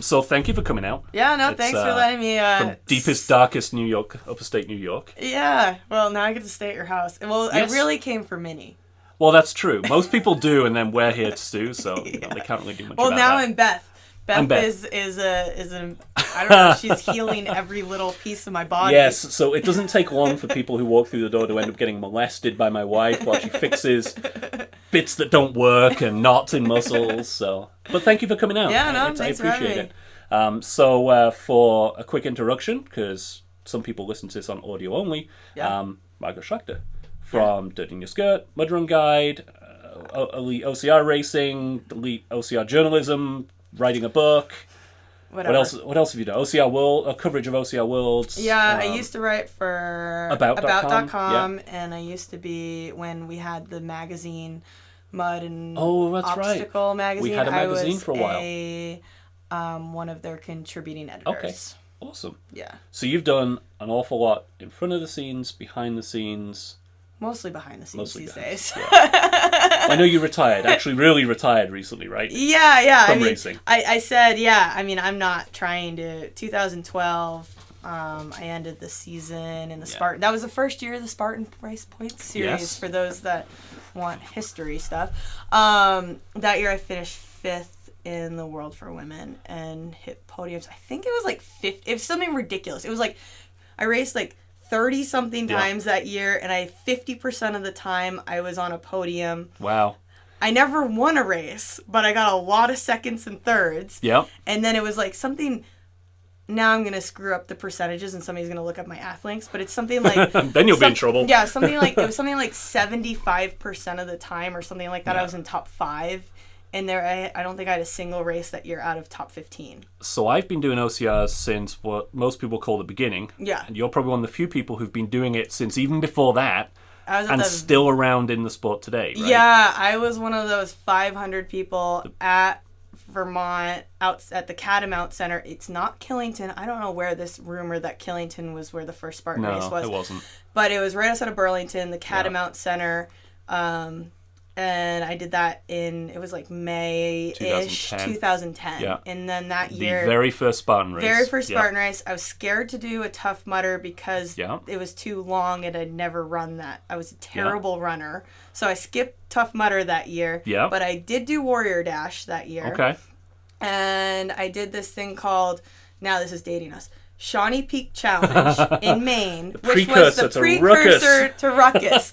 So thank you for coming out. Yeah, no, thanks for letting me. From deepest, darkest New York, upstate New York. Yeah, well, now I get to stay at your house. Well, Yes. I really came for Minnie. Well, that's true. Most people do, and then we're here to Stu, so they can't really do much about that. Well, now I'm Beth. Beth is a I don't know, she's healing every little piece of my body. Yes, so it doesn't take long for people who walk through the door to end up getting molested by my wife while she fixes bits that don't work and knots in muscles. So, but thank you for coming out. Yeah, no, thanks I appreciate for having it. So for a quick introduction, because some people listen to this on audio only, Margaret Schlachter from Dirty in Your Skirt, Mud Run Guide, Elite OCR Racing, Elite OCR Journalism, writing a book. Whatever. What else have you done? OCR World, coverage of OCR Worlds. Yeah, I used to write for About.com, and I used to be, when we had the magazine, Mud and that's Obstacle right. magazine. We had a magazine for a while. I was one of their contributing editors. Okay, awesome. Yeah. So you've done an awful lot in front of the scenes, behind the scenes. Mostly behind the scenes these days. Yeah. I know you retired, actually really retired recently, right? Yeah. From racing. I said, I'm not trying to. 2012, I ended the season in the Spartan. That was the first year of the Spartan Race Points series, for those that want history stuff. That year I finished 5th in the world for women and hit podiums. I think it was like 50. It was something ridiculous. It was like, I raced like 30-something times that year, and 50% of the time I was on a podium. Wow. I never won a race, but I got a lot of seconds and thirds. Yep. And then it was like something, now I'm going to screw up the percentages and somebody's going to look up my athlinks, but it's something like... Then you'll be in trouble. Yeah, something like, it was something like 75% of the time or something like that. I was in top 5. And there, I don't think I had a single race that year out of top 15. So I've been doing OCRs since what most people call the beginning. Yeah. And you're probably one of the few people who've been doing it since even before that. And still around in the sport today, right? Yeah, I was one of those 500 people at Vermont, out at the Catamount Center. It's not Killington. I don't know where this rumor that Killington was where the first Spartan race was. No, it wasn't. But it was right outside of Burlington, the Catamount Center. And I did that it was like May-ish, 2010. Yeah. And then that year... The very first Spartan race. Very first Spartan race. I was scared to do a Tough Mudder because it was too long and I'd never run that. I was a terrible runner. So I skipped Tough Mudder that year. Yeah. But I did do Warrior Dash that year. Okay. And I did this thing called, now this is dating us, Shawnee Peak Challenge in Maine, which was the precursor to Ruckus.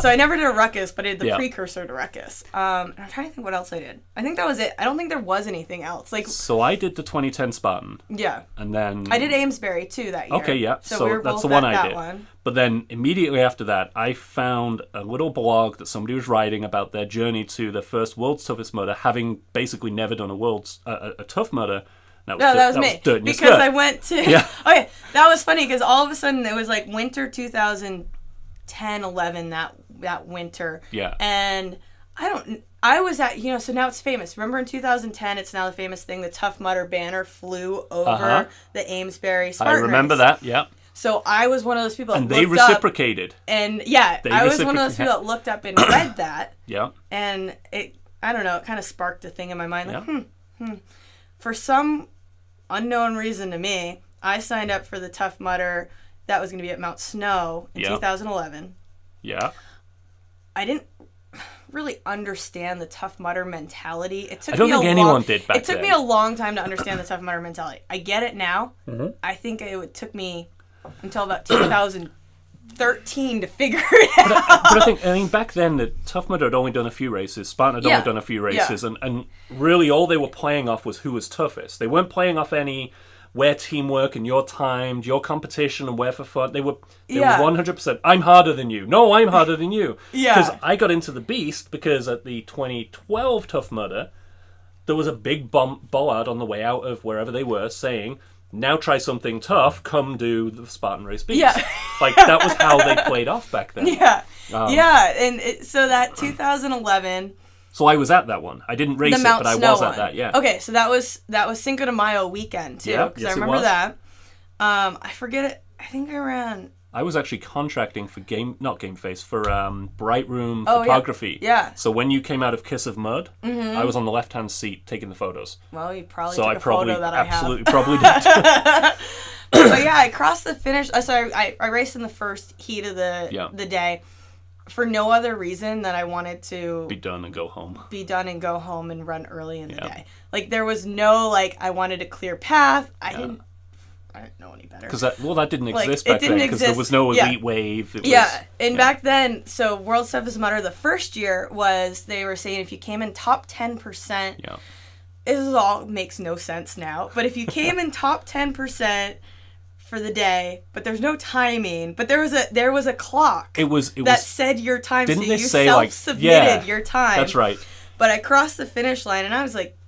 So I never did a Ruckus, but I did the precursor to Ruckus. And I'm trying to think what else I did. I think that was it. I don't think there was anything else. So I did the 2010 Spartan. Yeah. And then... I did Amesbury, too, that year. Okay, yeah. So we were that's both the one at I that did. one. But then immediately after that, I found a little blog that somebody was writing about their journey to their first World's Toughest Mudder, having basically never done a Tough Mudder. That was me. Because I went to... Yeah. Okay, that was funny because all of a sudden it was like winter 2010-11 that winter. Yeah. And I was at, so now it's famous. Remember in 2010, it's now the famous thing, the Tough Mudder banner flew over the Amesbury Spartan I remember race. that, yeah. So I was one of those people that and they reciprocated. I was one of those people that looked up and read that. Yeah. And it kind of sparked a thing in my mind. Like, For some unknown reason to me, I signed up for the Tough Mudder that was going to be at Mount Snow in 2011. Yeah. I didn't really understand the Tough Mudder mentality. I don't think anyone did back then. It took me a long time to understand the Tough Mudder mentality. I get it now. Mm-hmm. I think it took me until about 2013 to figure it out. But I think back then the Tough Mudder had only done a few races. Spartan had only done a few races, and really all they were playing off was who was toughest. They weren't playing off where teamwork and your time, your competition, and where for fun. They were 100%. I'm harder than you. No, I'm harder than you. Because I got into the beast because at the 2012 Tough Mudder, there was a big bollard on the way out of wherever they were saying, "Now try something tough. Come do the Spartan Race Beast." Yeah. That was how they played off back then. Yeah. And so that 2011. So I was at that one. I didn't race it, but I was at that. Yeah. Okay, so that was Cinco de Mayo weekend too, because I remember that. I forget it. I think I ran. I was actually contracting for Bright Room photography. Yeah. So when you came out of Kiss of Mud, I was on the left-hand seat taking the photos. Well, you probably took a photo that I have. Absolutely, probably did. But yeah, I crossed the finish. So I raced in the first heat of the day for no other reason than I wanted to be done and go home. And run early in the day. Like there was no I wanted a clear path. I didn't know any better. Because that didn't exist back then. Because there was no elite wave. Back then, so World's Toughest Mudder the first year they were saying if you came in top 10%. This all makes no sense now. But if you came in top 10% for the day, but there's no timing, but there was a clock that said your time, didn't so they you say, self-submitted your time. That's right. But I crossed the finish line, and I was like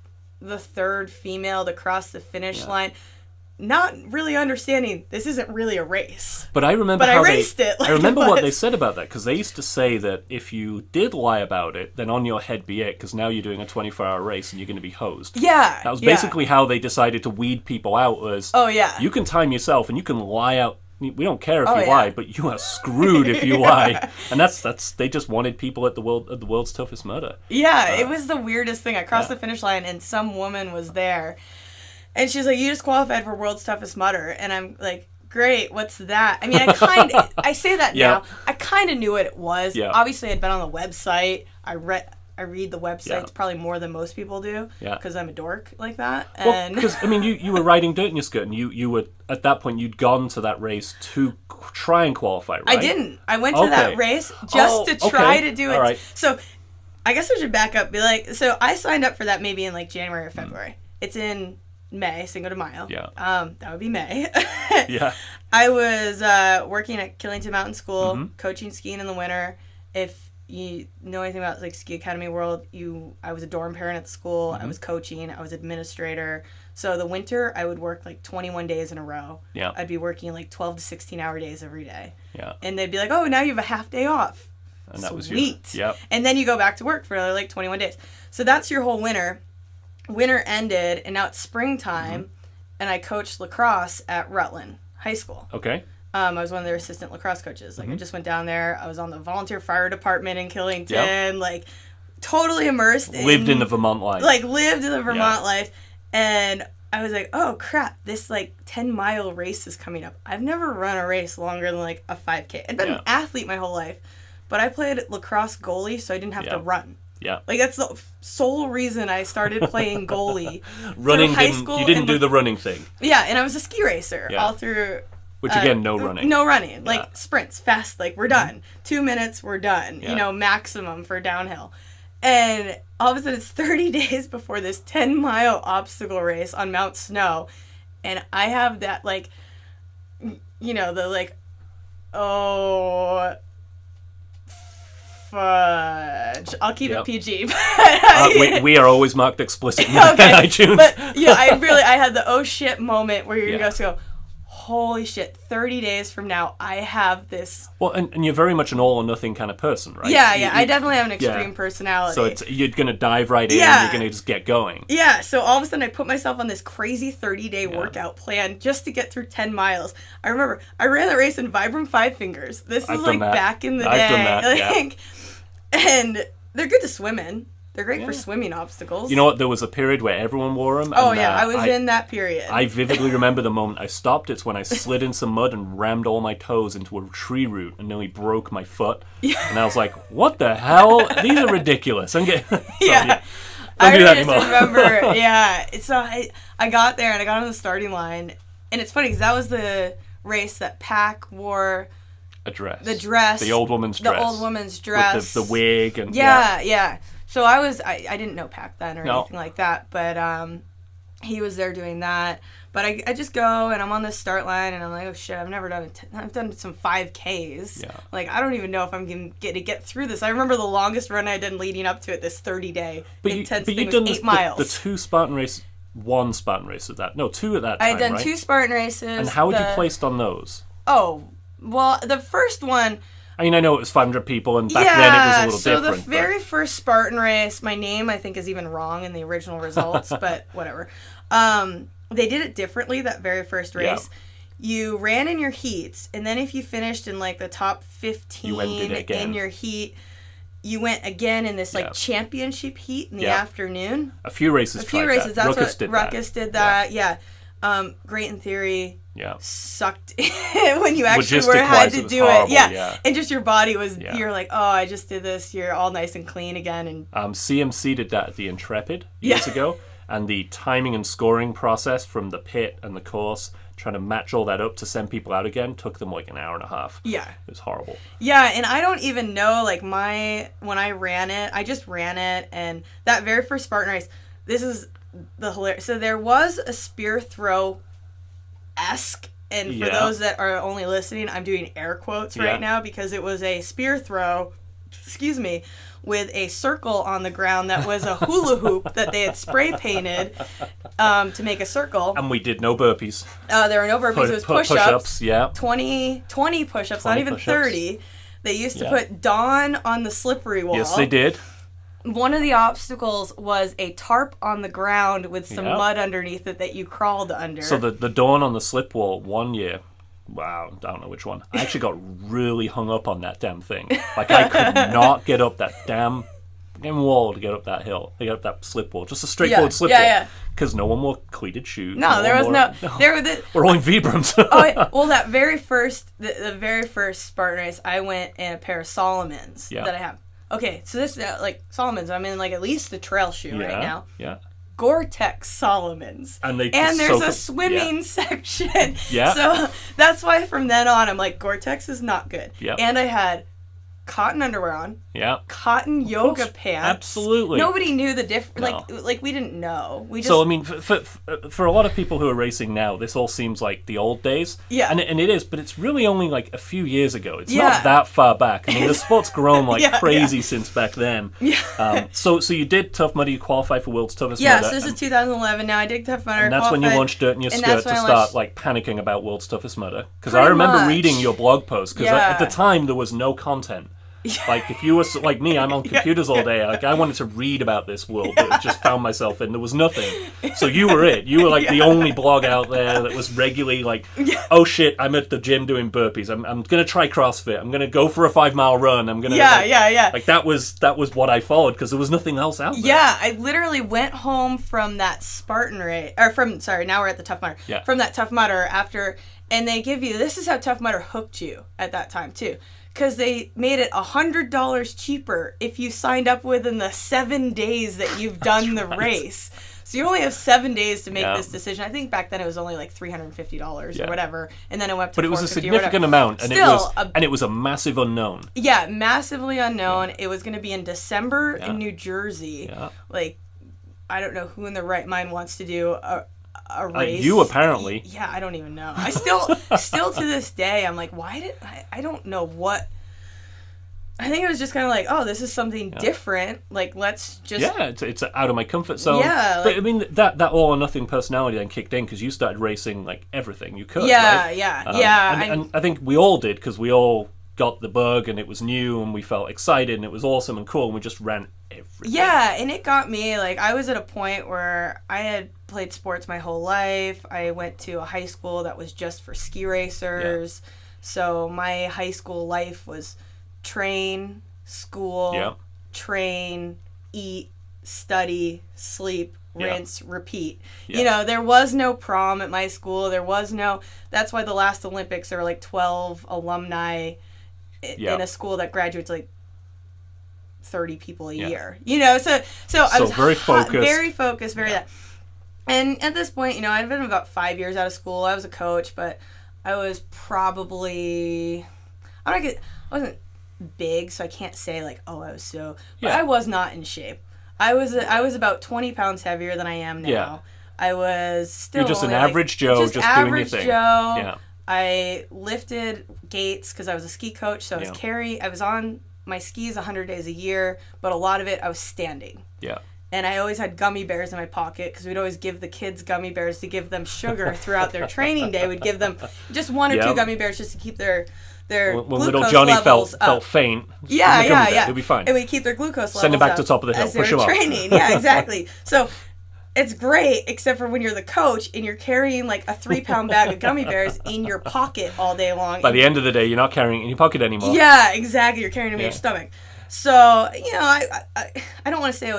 the third female to cross the finish line, not really understanding this isn't really a race. But I remember I raced it. I remember what they said about that, because they used to say that if you did lie about it, then on your head be it, because now you're doing a 24-hour race and you're going to be hosed. Yeah. That was basically how they decided to weed people out, was you can time yourself and you can lie out. We don't care if you lie, but you are screwed if you lie. And that's they just wanted people at the world's toughest mudder. Yeah, it was the weirdest thing. I crossed the finish line and some woman was there. And she's like, you just qualified for World's Toughest Mudder. And I'm like, great, what's that? I mean, I say that now. I kind of knew what it was. Yeah. Obviously, I'd been on the website. I read the websites probably more than most people do. Yeah. Because I'm a dork like that. Well, because, I mean, you were riding dirt in your skirt. And you were, at that point, you'd gone to that race to try and qualify, right? I didn't. I went to that race just to try to do it. Right. So, I guess I should back up. So I signed up for that maybe in January or February. It's in May, Cinco de Mayo. Yeah. That would be May. Yeah. I was working at Killington Mountain School, coaching skiing in the winter. If you know anything about Ski Academy World, I was a dorm parent at the school. I was coaching. I was administrator. So the winter, I would work 21 days in a row. Yeah. I'd be working 12 to 16-hour days every day. Yeah. And they'd be like, "Oh, now you have a half day off." And that was sweet. Yep. And then you go back to work for another 21 days. So that's your whole winter. Winter ended, and now it's springtime, and I coached lacrosse at Rutland High School. Okay. I was one of their assistant lacrosse coaches. I just went down there. I was on the volunteer fire department in Killington, totally immersed. Lived in the Vermont life. Lived in the Vermont life. And I was like, oh, crap, this 10-mile race is coming up. I've never run a race longer than a 5K. I've been an athlete my whole life, but I played lacrosse goalie, so I didn't have to run. Yeah. That's the sole reason I started playing goalie. Running you didn't do the running thing. Yeah, and I was a ski racer all through. Which again, no running. No running. Sprints, fast, we're done. 2 minutes, we're done. Yeah. Maximum for downhill. And all of a sudden it's 30 days before this 10-mile obstacle race on Mount Snow. And I have that fudge. I'll keep it PG. We are always marked explicit in iTunes. But I had the oh shit moment where you're going to go, holy shit, 30 days from now, I have this. Well, and you're very much an all or nothing kind of person, right? Yeah, I definitely have an extreme personality. So you're going to dive right in and you're going to just get going. Yeah, so all of a sudden I put myself on this crazy 30-day workout plan just to get through 10 miles. I remember, I ran the race in Vibram Five Fingers. This is back in the day. I've done that, and they're good to swim in. They're great for swimming obstacles. You know what? There was a period where everyone wore them. Oh, I was in that period. I vividly remember the moment I stopped. It's when I slid in some mud and rammed all my toes into a tree root and nearly broke my foot. Yeah. And I was like, what the hell? These are ridiculous. I'm getting... Don't do that anymore. I remember, So I got there and I got on the starting line. And it's funny because that was the race that Pac wore... A dress. The dress. The old woman's dress. The old woman's dress. With the wig. And Yeah. So I didn't know Pac then or anything like that, but he was there doing that. But I just go and I'm on the start line and I'm like, oh shit, I've never done I've done some 5Ks. Yeah. I don't even know if I'm going to get through this. I remember the longest run I did leading up to it, this 30-day intense thing was 8 miles. The two Spartan race, one Spartan race at that. No, two at that time, I had done 2 Spartan races. And how would you placed on those? Oh, well, the first one... I mean, I know it was 500 people, and back then it was a little different. So the very first Spartan race, my name, I think, is even wrong in the original results, but whatever. They did it differently, that very first race. you ran in your heats, and then if you finished in like the top 15 in your heat, you went again in this like championship heat in the afternoon. A few races. That's Ruckus did that. Yeah. Great in theory. Yeah. Sucked when you actually had to do it. Yeah. And just your body was, you're like, oh, I just did this. You're all nice and clean again. And CMC did that at the Intrepid years ago. And the timing and scoring process from the pit and the course, trying to match all that up to send people out again, took them like an hour and a half. Yeah. It was horrible. Yeah, and I don't even know, like, when I ran it, I just ran it, and that very first Spartan race, this is the hilarious. So there was a spear throw-esque, and for those that are only listening, I'm doing air quotes right now, because it was a spear throw, with a circle on the ground that was a hula hoop that they had spray painted to make a circle. And we did no burpees. There were no burpees. It was push-ups. 20 push-ups, not even 30. They used to put Dawn on the slippery wall. Yes, they did. One of the obstacles was a tarp on the ground with some mud underneath it that you crawled under. So the Dawn on the slip wall one year, wow, I don't know which one. I actually got really hung up on that damn thing. Like, I could not get up that damn wall to get up that hill, to get up that slip wall. Just a straightforward slip wall. Because no one wore cleated shoes. No, there was no. We're all in Vibrams. Well, that very first, the very first Spartan race, I went in a pair of Solomons that I have. Okay, so this, like, Solomons, I'm in, like, at least the trail shoe right now. Yeah. Gore-Tex Solomons. And there's a swimming section. Yeah. So that's why from then on, I'm like, Gore-Tex is not good. Yeah. And I had cotton underwear on. Yeah. Cotton yoga pants. Absolutely. Nobody knew the difference. No. Like we didn't know. We just. So I mean, for a lot of people who are racing now, this all seems like the old days. Yeah. And it is, but it's really only like a few years ago. It's not that far back. I mean, the sport's grown like crazy since back then. Yeah. So you did Tough Mudder. You qualified for World's Toughest Mudder. Yeah. So this is 2011. Now I did Tough Mudder. And that's when you launched dirt in your skirt to start like panicking about World's Toughest Mudder. Because I remember reading your blog post. Because at the time there was no content. Like, if you were like me, I'm on computers all day. Like, I wanted to read about this world, but I just found myself in there was nothing. So you were it. You were like the only blog out there that was regularly like, oh shit, I'm at the gym doing burpees. I'm gonna try CrossFit. I'm gonna go for a 5-mile run. I'm gonna Like that was what I followed because there was nothing else out there. Yeah, I literally went home from that Spartan race, or now we're at the Tough Mudder. Yeah. From that Tough Mudder after, and they give you, this is how Tough Mudder hooked you at that time too. Because they made it $100 cheaper if you signed up within the 7 days that you've done the race. So you only have 7 days to make this decision. I think back then it was only like $350 or whatever, and then it went up to $450. But it was a significant amount, and it was a massive unknown. Yeah, massively unknown. Yeah. It was going to be in December in New Jersey. Yeah. Like, I don't know who in their right mind wants to do a race. You apparently. Yeah, I don't even know. I still to this day, I'm like, I don't know what. I think it was just kind of like, oh, this is something different. Like, let's just. Yeah, it's out of my comfort zone. Yeah. But I mean, that all or nothing personality then kicked in because you started racing like everything you could. Yeah, right? Yeah. And I think we all did because we all got the bug and it was new and we felt excited and it was awesome and cool and we just ran everything. Yeah, and it got me, like, I was at a point where I had played sports my whole life. I went to a high school that was just for ski racers. Yeah. So my high school life was train, school, train, eat, study, sleep, rinse, repeat. Yeah. You know, there was no prom at my school. There was no, that's why the last Olympics, there were like 12 alumni in a school that graduates like 30 people a year. You know, so I was very focused. Very focused, and at this point, you know, I'd been about 5 years out of school. I was a coach, but I was probably, I wasn't big, so I can't say like, oh, I was so, but I was not in shape. I was about 20 pounds heavier than I am now. Yeah. I was still. You're just an average Joe, just doing your thing. Joe. Yeah. I lifted gates because I was a ski coach, so I was on my skis 100 days a year, but a lot of it I was standing. Yeah. And I always had gummy bears in my pocket because we'd always give the kids gummy bears to give them sugar throughout their training day. We'd give them just 1 or 2 gummy bears just to keep their when glucose little Johnny levels felt faint. Yeah. It'll be fine. And we'd keep their glucose levels Send him back to the top of the hill. Push him up. Training. Yeah, exactly. So It's great, except for when you're the coach and you're carrying like a 3-pound bag of gummy bears in your pocket all day long. By the end of the day, you're not carrying it in your pocket anymore. Yeah, exactly. You're carrying them in your stomach. So, you know, I don't want to say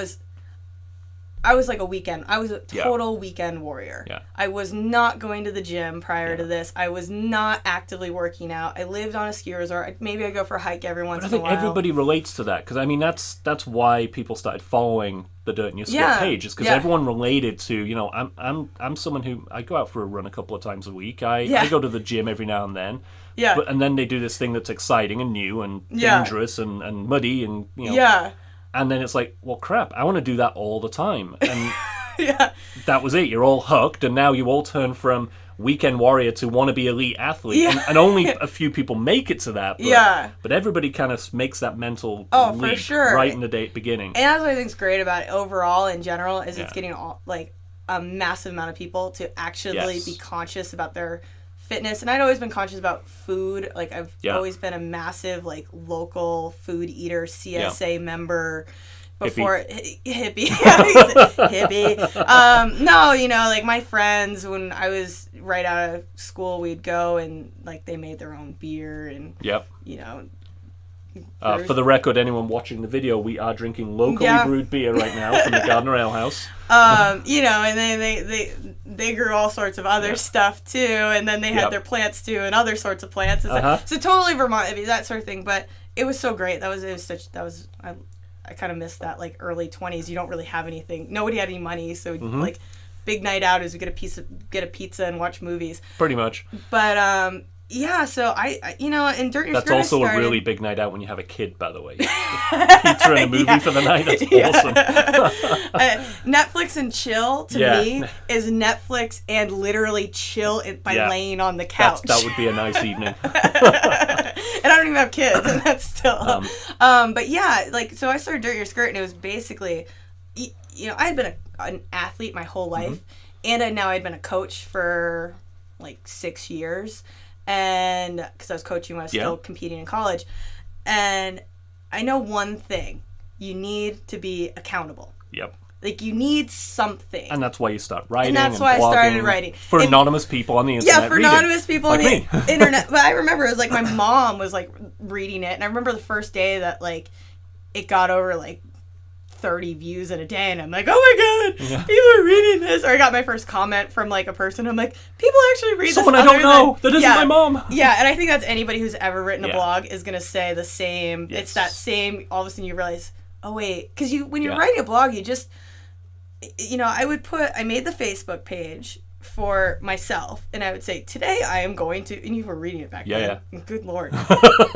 I was like a weekend. I was a total weekend warrior. Yeah. I was not going to the gym prior to this. I was not actively working out. I lived on a ski resort. Maybe I go for a hike every once in a while. I think everybody relates to that, because I mean that's why people started following the Dirt in Your Skirt page, is because everyone related to, you know, I'm someone who, I go out for a run a couple of times a week. I go to the gym every now and then. Yeah. And then they do this thing that's exciting and new and dangerous and muddy and, you know. Yeah. And then it's like, well, crap, I want to do that all the time. And that was it. You're all hooked, and now you all turn from weekend warrior to wannabe elite athlete. Yeah. And only a few people make it to that. But, but everybody kind of makes that mental leap for sure. right in the beginning. And that's what I think's great about it overall in general, is it's getting like a massive amount of people to actually be conscious about their fitness. And I'd always been conscious about food. Like, I've always been a massive like local food eater, CSA member before hippie. Hippie. No, you know, like my friends, when I was right out of school, we'd go and like they made their own beer and you know. For the record, anyone watching the video, we are drinking locally brewed beer right now from the Gardner Ale House. You know, and then they grew all sorts of other stuff too, and then they had their plants too, and other sorts of plants. So totally Vermont, I mean, that sort of thing. But it was so great. I kind of missed that like early 20s. You don't really have anything. Nobody had any money, so like big night out is we get a pizza and watch movies. Pretty much. But yeah, so I you know, in Dirt in Your Skirt, that's also a really big night out when you have a kid, by the way. Pizza and a movie for the night. That's awesome. Netflix and chill to me is Netflix and literally chill by laying on the couch. That would be a nice evening. And I don't even have kids, and that's still. But yeah, like, so I started Dirt in Your Skirt, and it was basically, you know, I had been an athlete my whole life, and now I'd been a coach for like 6 years. And because I was coaching when I was still competing in college, and I know one thing: you need to be accountable. Yep. Like, you need something. And that's why you start writing. And that's why I started writing for anonymous people on the internet. Yeah, for anonymous people on the internet. But I remember it was like my mom was like reading it, and I remember the first day that like it got over like 30 views in a day, and I'm like, oh my god, people are reading this. Or I got my first comment from like a person. I'm like, people actually read someone this. I don't know. That isn't my mom. Yeah, and I think that's anybody who's ever written a blog is gonna say the same. Yes. It's that same. All of a sudden you realize, oh wait, because when you're writing a blog, you just, you know, I made the Facebook page for myself, and I would say, today I am going to, and you were reading it back then. Good Lord.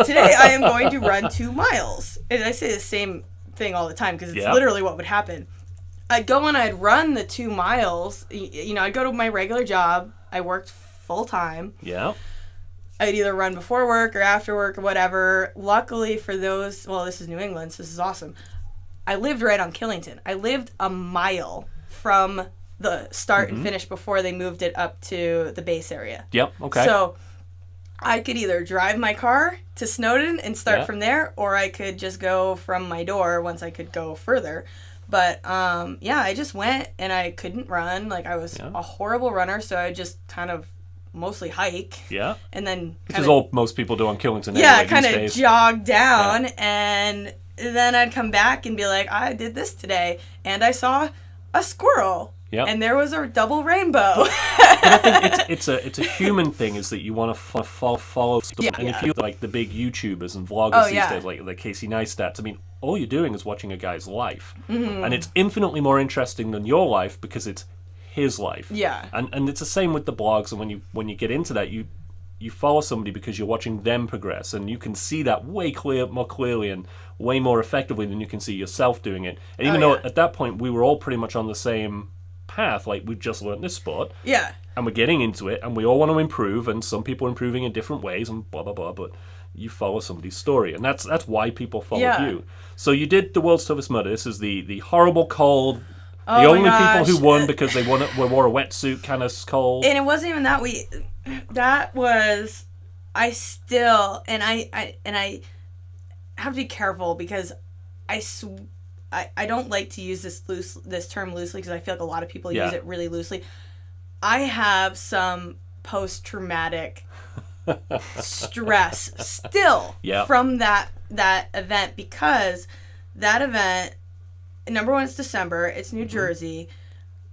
Today I am going to run 2 miles. And I say the same thing all the time, because it's literally what would happen. I'd go and I'd run the 2 miles. You know, I'd go to my regular job. I worked full time. Yeah. I'd either run before work or after work or whatever. Luckily for those, well, this is New England, so this is awesome. I lived right on Killington. I lived a mile from the start and finish before they moved it up to the base area. Yep, okay. So I could either drive my car to Snowden and start from there, or I could just go from my door once I could go further. But, I just went, and I couldn't run. Like, I was a horrible runner, so I just kind of mostly hike. Yeah. And then which is all most people do on Killington. Yeah, kind of jog down, and then I'd come back and be like, I did this today, and I saw a squirrel. Yep. And there was a double rainbow. But I think it's a human thing, is that you want to follow stuff. And if you like the big YouTubers and vloggers these days, like Casey Neistat, I mean, all you're doing is watching a guy's life. And it's infinitely more interesting than your life, because it's his life. Yeah. And it's the same with the blogs, and when you get into that, you follow somebody because you're watching them progress, and you can see that way more clearly and way more effectively than you can see yourself doing it. And even though at that point we were all pretty much on the same path, like we've just learned this sport, and we're getting into it, and we all want to improve, and some people are improving in different ways, and blah blah blah. But you follow somebody's story, and that's why people followed you. So you did the World's Toughest Mudder. This is the horrible cold. The only people who won because they wore a wetsuit kind of cold. And it wasn't even that I still, and I have to be careful, because I I don't like to use this term loosely because I feel like a lot of people use it really loosely. I have some post-traumatic stress still from that event, because that event, number one, it's December, it's New Jersey.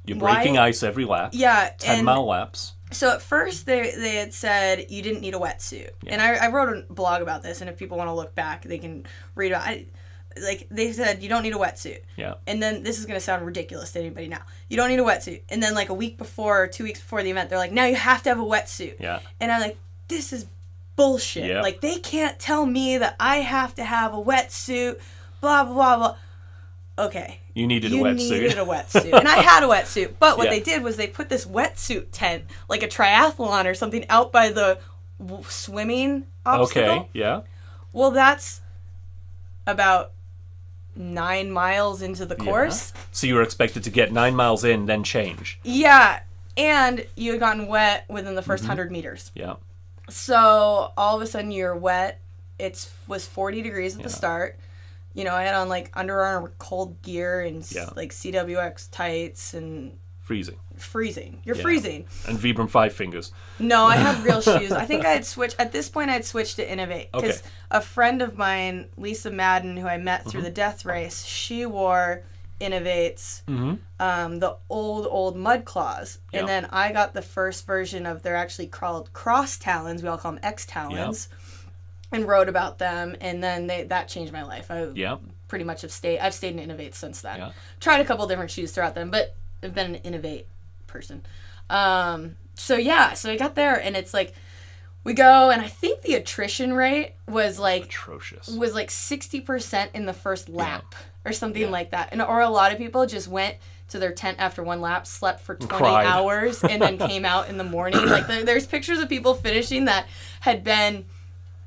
You're breaking ice every lap. Yeah. 10-mile laps. So at first they had said you didn't need a wetsuit. Yeah. And I wrote a blog about this, and if people want to look back, they can read about it. Like, they said you don't need a wetsuit. Yeah. And then, this is going to sound ridiculous to anybody now. You don't need a wetsuit. And then, like, a week before or 2 weeks before the event, they're like, now you have to have a wetsuit. Yeah. And I'm like, this is bullshit. Yeah. Like, they can't tell me that I have to have a wetsuit, blah, blah, blah, blah. Okay. You needed a wetsuit. You needed a wetsuit. And I had a wetsuit. But what they did was they put this wetsuit tent, like a triathlon or something, out by the swimming obstacle. Okay, yeah. Well, that's about 9 miles into the course. So you were expected to get 9 miles in, then change. Yeah. And you had gotten wet within the first 100 meters. Yeah. So all of a sudden you're wet. It was 40 degrees at the start. You know, I had on like Under Armour cold gear and like CWX tights and... Freezing. You're freezing. And Vibram 5 fingers. No, I have real shoes. I think I had switched... At this point, I had switched to Innovate. Because a friend of mine, Lisa Madden, who I met through the Death Race, she wore Innovate's, the old Mud Claws. Yeah. And then I got the first version of... They're actually called Cross Talons. We all call them X Talons. Yeah. And wrote about them. And then that changed my life. I pretty much I've stayed in Innovate since then. Yeah. Tried a couple different shoes throughout them, but... I've been an Innovate person. So I got there, and it's like, we go, and I think the attrition rate was like... Atrocious. Was like 60% in the first lap, or something like that. Or a lot of people just went to their tent after one lap, slept for 20 hours, and then came out in the morning. Like, there's pictures of people finishing that had been...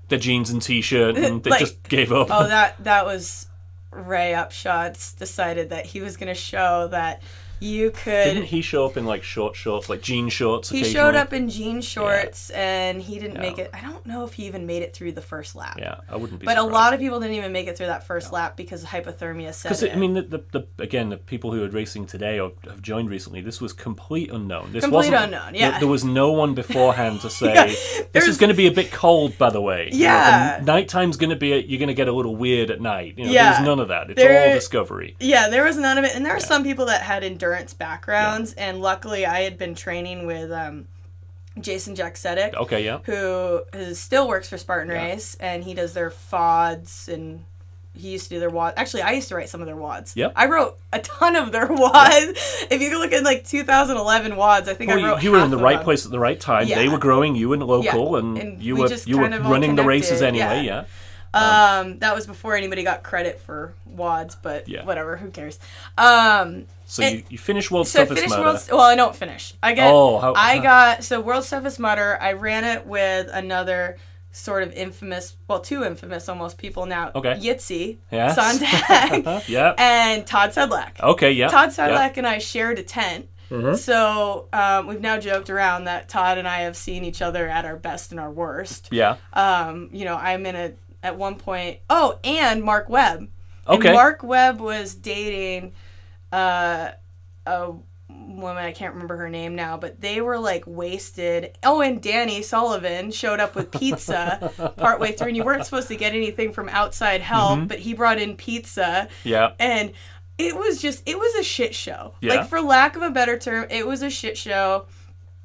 The jeans and t-shirt, and they just gave up. Oh, that was... Ray Upshots decided that he was going to show that... You could... Didn't he show up in, like, short shorts, like jean shorts occasionally? He showed up in jean shorts, and he didn't make it... I don't know if he even made it through the first lap. Yeah, I wouldn't be surprised. But a lot of people didn't even make it through that first lap because hypothermia set in. Because, I mean, the people who are racing today or have joined recently, this was complete unknown. This wasn't unknown, yeah. There was no one beforehand to say, this is going to be a bit cold, by the way. Yeah. Nighttime's going to be... You're going to get a little weird at night. You know, there's none of that. It's all discovery. Yeah, there was none of it. And there are some people that had endurance backgrounds. And luckily I had been training with Jason Jacksetic, who still works for Spartan Race, and he does their FODs, and he used to do their WODs. Actually, I used to write some of their WODs. Yep. I wrote a ton of their WODs. If you can look at like 202011 WODs, I think I wrote you were in the right place at the right time. They were growing, you were local, and you were running the races anyway. That was before anybody got credit for WODs, but whatever, who cares? So you finished World's Toughest Mudder. Well, I don't finish. World's Toughest Mudder, I ran it with another sort of infamous, well, two infamous almost people now. Okay. Yitzy, Sontag, and Todd Sedlak. Okay, yeah. Todd Sedlak and I shared a tent. Mm-hmm. So we've now joked around that Todd and I have seen each other at our best and our worst. Yeah. I'm in at one point... Oh, and Mark Webb. Okay. And Mark Webb was dating a woman, I can't remember her name now, but they were like wasted. Oh, and Danny Sullivan showed up with pizza partway through, and you weren't supposed to get anything from outside help, but he brought in pizza. Yeah. And it was a shit show. Yeah. Like, for lack of a better term, it was a shit show.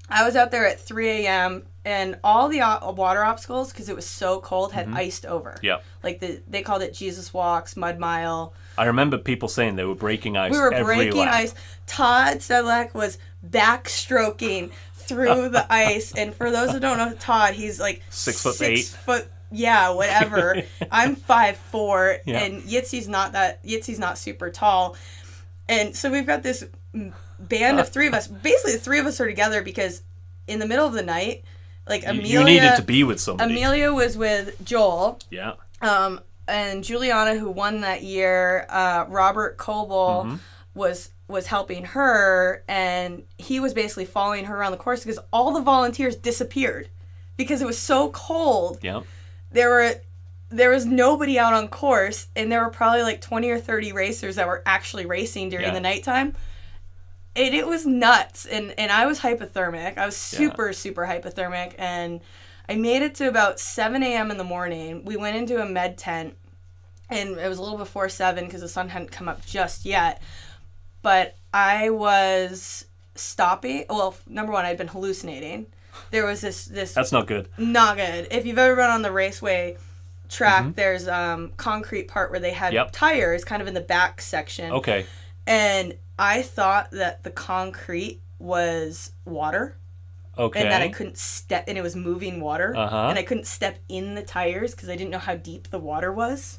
I was out there at 3 a.m., and all the water obstacles, because it was so cold, had iced over. Yeah. Like, they called it Jesus Walks, Mud Mile. I remember people saying they were breaking ice. We were breaking ice. Todd Sedlak was backstroking through the ice. And for those who don't know Todd, he's like 6'8". Yeah, whatever. I'm 5'4", and Yitzy's not super tall. And so we've got this band of three of us. Basically, the three of us are together because in the middle of the night, like Amelia... You needed to be with somebody. Amelia was with Joel. Yeah. And Juliana, who won that year, Robert Coble was helping her, and he was basically following her around the course because all the volunteers disappeared because it was so cold. Yeah. There were there was nobody out on course, and there were probably like 20 or 30 racers that were actually racing during the nighttime. And it was nuts. And I was hypothermic. I was super, super hypothermic. And I made it to about 7 a.m. in the morning. We went into a med tent, and it was a little before 7 because the sun hadn't come up just yet. But I was stopping. Well, number one, I'd been hallucinating. There was this. That's not good. Not good. If you've ever run on the raceway track, there's concrete part where they had tires kind of in the back section. Okay. And I thought that the concrete was water. Okay. And that I couldn't step, and it was moving water. And I couldn't step in the tires because I didn't know how deep the water was.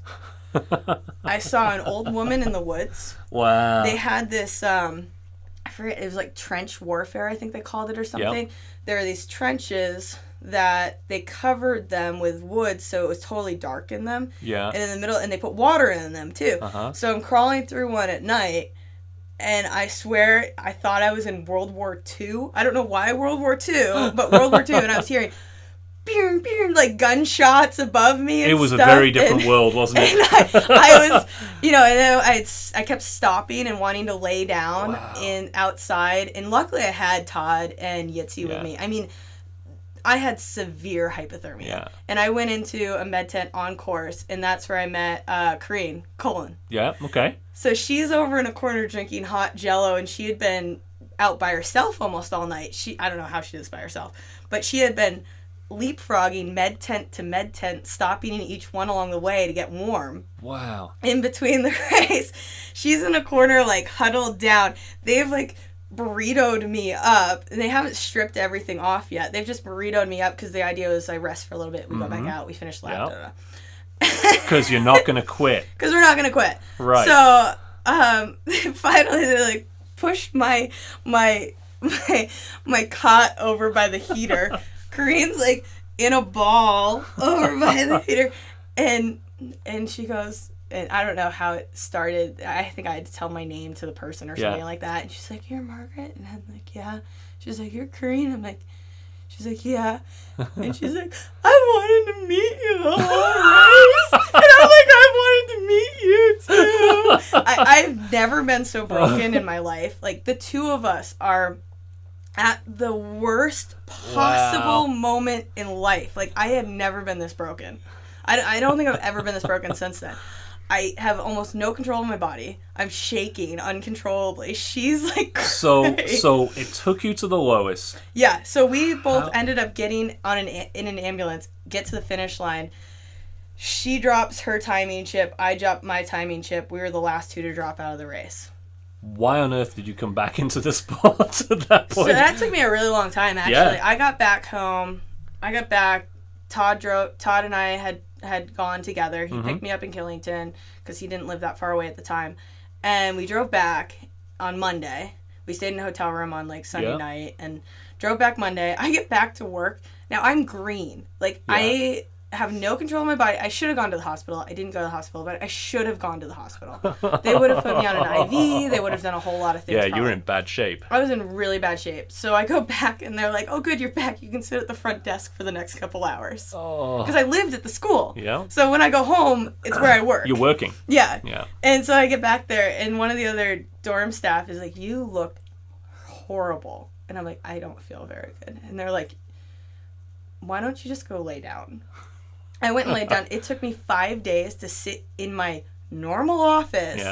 I saw an old woman in the woods. Wow. They had this, I forget, it was like trench warfare, I think they called it or something. Yep. There are these trenches that they covered them with wood so it was totally dark in them. Yeah. And in the middle, and they put water in them too. So I'm crawling through one at night, and I swear I thought I was in World War II. I don't know why World War II, but World War II, and I was hearing pew, pew, like gunshots above me and it was stuff. A very different world, wasn't it? And I was, you know, and I kept stopping and wanting to lay down outside, and luckily I had Todd and Yitzi with me. I mean, I had severe hypothermia, and I went into a med tent on course, and that's where I met Corrine Colin. Yeah, okay. So she's over in a corner drinking hot Jello, and she had been out by herself almost all night. I don't know how she did this by herself, but she had been leapfrogging med tent to med tent, stopping in each one along the way to get warm. Wow. In between the race. She's in a corner, like, huddled down. They've, like, burritoed me up. And they haven't stripped everything off yet. They've just burritoed me up because the idea was I rest for a little bit, we go back out, we finish the lap. Because you're not going to quit. Because we're not going to quit. Right. So, finally they, like, pushed my cot over by the heater. Corine's like in a ball over by the heater, and she goes, and I don't know how it started. I think I had to tell my name to the person or something like that. And she's like, "You're Margaret," and I'm like, "Yeah." She's like, "You're Corine." I'm like, she's like, "Yeah," and she's like, "I wanted to meet you the whole race," and I'm like, "I wanted to meet you too." I've never been so broken in my life. Like, the two of us are at the worst possible moment in life. Like, I have never been this broken. I don't think I've ever been this broken since then. I have almost no control of my body. I'm shaking uncontrollably. She's like crazy. So it took you to the lowest. Yeah. So we both ended up getting in an ambulance, get to the finish line. She drops her timing chip. I drop my timing chip. We were the last two to drop out of the race. Why on earth did you come back into the sport at that point? So that took me a really long time, actually. Yeah. I got back home. Todd and I had gone together. He picked me up in Killington because he didn't live that far away at the time. And we drove back on Monday. We stayed in a hotel room on, like, Sunday night and drove back Monday. I get back to work. Now, I'm green. Like, I have no control of my body. I should have gone to the hospital. I didn't go to the hospital, but I should have gone to the hospital. They would have put me on an IV. They would have done a whole lot of things. Yeah, you were in bad shape. I was in really bad shape. So I go back, and they're like, "Oh, good, you're back. You can sit at the front desk for the next couple hours." Oh. Because I lived at the school. Yeah. So when I go home, it's where I work. You're working. Yeah. Yeah. And so I get back there, and one of the other dorm staff is like, "You look horrible." And I'm like, "I don't feel very good." And they're like, "Why don't you just go lay down?" I went and laid down. It took me 5 days to sit in my normal office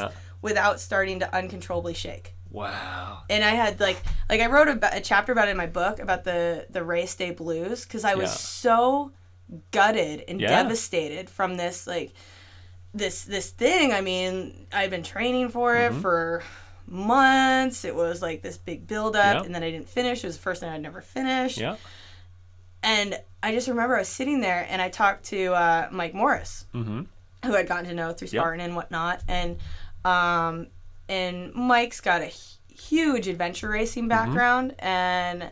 without starting to uncontrollably shake. Wow. And I had, like I wrote a chapter about it in my book about the race day blues because I was so gutted and devastated from this, like, this thing. I mean, I'd been training for it for months. It was, like, this big buildup, and then I didn't finish. It was the first thing I'd never finished. Yeah. And I just remember I was sitting there, and I talked to Mike Morris, who I'd gotten to know through Spartan and whatnot. And Mike's got a huge adventure racing background. And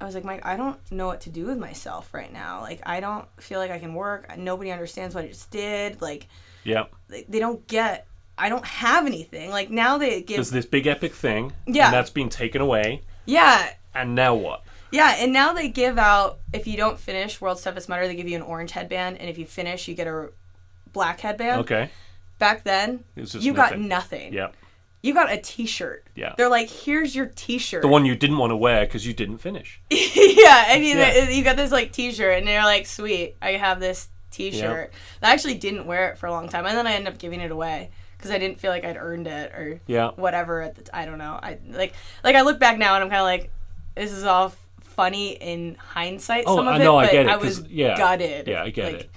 I was like, "Mike, I don't know what to do with myself right now. Like, I don't feel like I can work. Nobody understands what I just did. Like, they don't get, I don't have anything. Like, now they give..." There's this big epic thing, and that's been taken away. Yeah. And now what? Yeah, and now they give out, if you don't finish World's Toughest Mudder, they give you an orange headband, and if you finish, you get a black headband. Okay. Back then, you got nothing. Yeah. You got a T-shirt. Yeah. They're like, here's your T-shirt. The one you didn't want to wear because you didn't finish. Yeah, I mean, you got this like T-shirt, and you're like, sweet, I have this T-shirt. Yeah. I actually didn't wear it for a long time, and then I ended up giving it away because I didn't feel like I'd earned it or whatever. I don't know. I look back now, and I'm kind of like, this is all funny in hindsight. Some of it, I but get it, I was gutted. Yeah, I get it.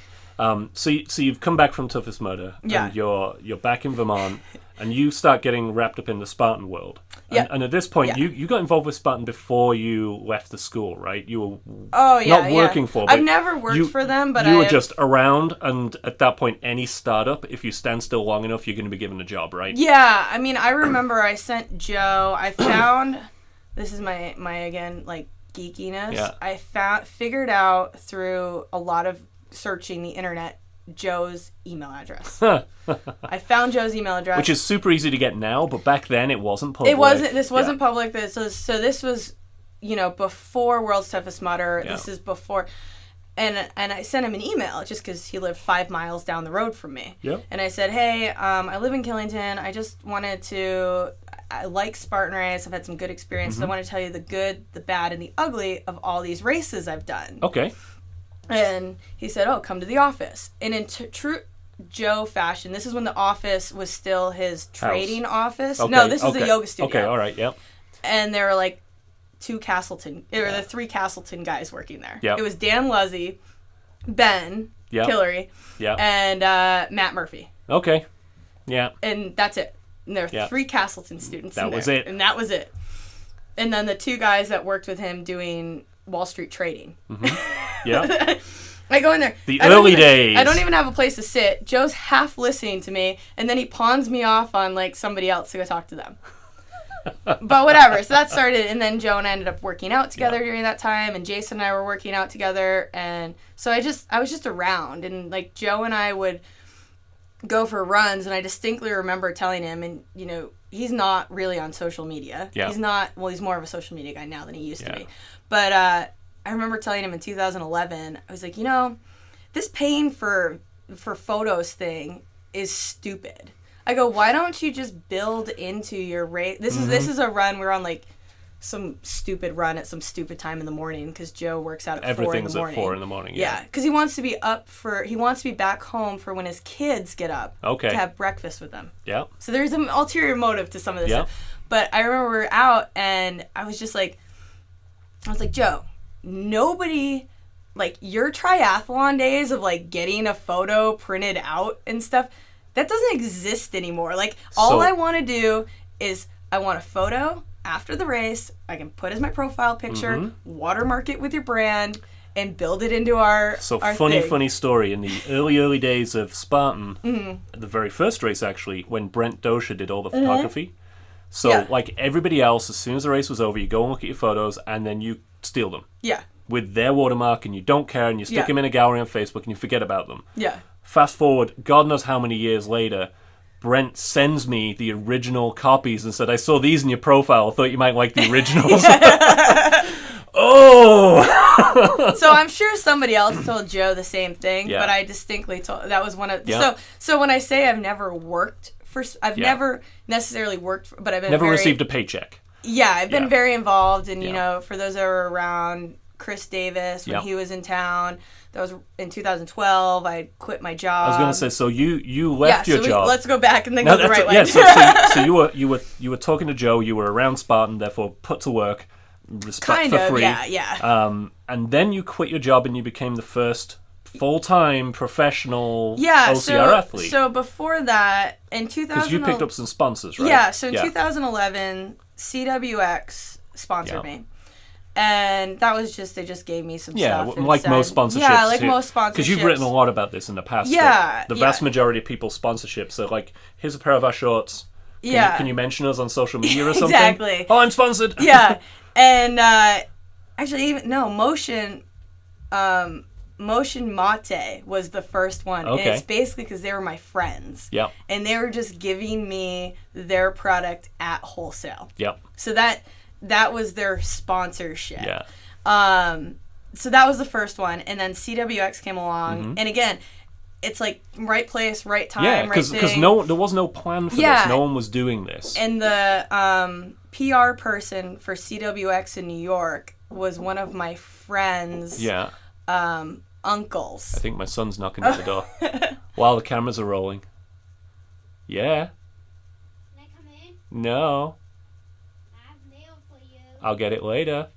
So you've come back from Toughest Mudder, and you're back in Vermont, and you start getting wrapped up in the Spartan world. And at this point, you got involved with Spartan before you left the school, right? You were not working for. But I've never worked for them, but you were just around. And at that point, any startup, if you stand still long enough, you're going to be given a job, right? Yeah, I mean, I remember I sent Joe. I found this is my again like geekiness. Yeah. I figured out through a lot of searching the internet Joe's email address. I found Joe's email address, which is super easy to get now, but back then it wasn't public. This wasn't public. So this was, before World's Toughest Mudder. Yeah. This is before, and I sent him an email just because he lived 5 miles down the road from me. Yep. And I said, hey, I live in Killington. I just wanted to. I like Spartan Race. I've had some good experiences. I want to tell you the good, the bad, and the ugly of all these races I've done. Okay. And he said, oh, come to the office. And in true Joe fashion, this is when the office was still his trading office. Okay. No, this was a yoga studio. Okay, all right, yep. And there were like the 3 Castleton guys working there. Yep. It was Dan Luzzy, Ben Hillary, and Matt Murphy. Okay, yeah. And that's it. And there were 3 Castleton students that was it. And that was it. And then the 2 guys that worked with him doing Wall Street trading. Mm-hmm. Yeah. I go in there. The early days. I don't even have a place to sit. Joe's half listening to me, and then he pawns me off on like somebody else to go talk to them. But whatever. So that started, and then Joe and I ended up working out together during that time, and Jason and I were working out together, and so I was just around, and like Joe and I would go for runs, and I distinctly remember telling him, and he's not really on social media. Yeah. He's more of a social media guy now than he used to be. But I remember telling him in 2011, I was like, this paying for photos thing is stupid. I go, why don't you just build into your race? This is a run. We're on like some stupid run at some stupid time in the morning because Joe works out at 4 in the morning. Everything's at 4 in the morning. Yeah, because he wants to be back home for when his kids get up to have breakfast with them. Yeah. So there's an ulterior motive to some of this stuff. But I remember we were out and I was like, Joe, nobody, like your triathlon days of like getting a photo printed out and stuff, that doesn't exist anymore. Like all I want to do is I want a photo after the race. I can put as my profile picture, watermark it with your brand, and build it into our funny story. In the early days of Spartan, the very first race actually, when Brent Dosha did all the photography. So like everybody else, as soon as the race was over, you go and look at your photos, and then you steal them. Yeah. With their watermark, and you don't care, and you stick them in a gallery on Facebook, and you forget about them. Yeah. Fast forward, God knows how many years later, Brent sends me the original copies and said, I saw these in your profile. I thought you might like the originals. Oh! So I'm sure somebody else told Joe the same thing, but I distinctly told... That was one of... So when I say I've never worked for... I've never necessarily worked for... But I've been never received a paycheck. Yeah, I've been very involved. And, for those that were around, Chris Davis, when he was in town... That was in 2012. I quit my job. I was going to say, so you left your job. Let's go back and then go the right way. Yeah, so you were talking to Joe. You were around Spartan, therefore put to work, respect for free. Yeah. And then you quit your job and you became the first full-time professional OCR athlete. So before that, in 2000, because you picked up some sponsors, right? Yeah. So in 2011, CWX sponsored me. And that was just, they just gave me some stuff. Like most sponsorships. Yeah, like most sponsorships. Because you've written a lot about this in the past. Yeah. The vast majority of people's sponsorships are like, here's a pair of our shorts. Can you mention us on social media or something? Exactly. Oh, I'm sponsored. Yeah. And actually, Motion Mate was the first one. Okay. And it's basically because they were my friends. Yep. And they were just giving me their product at wholesale. Yep. So that was their sponsorship. Yeah. So that was the first one. And then CWX came along. And again, it's like right place, right time, yeah, right thing. Because there was no plan for this. No one was doing this. And the PR person for CWX in New York was one of my friends' uncles. I think my son's knocking at the door while the cameras are rolling. Yeah. Can I come in? No. I have mail for you. I'll get it later.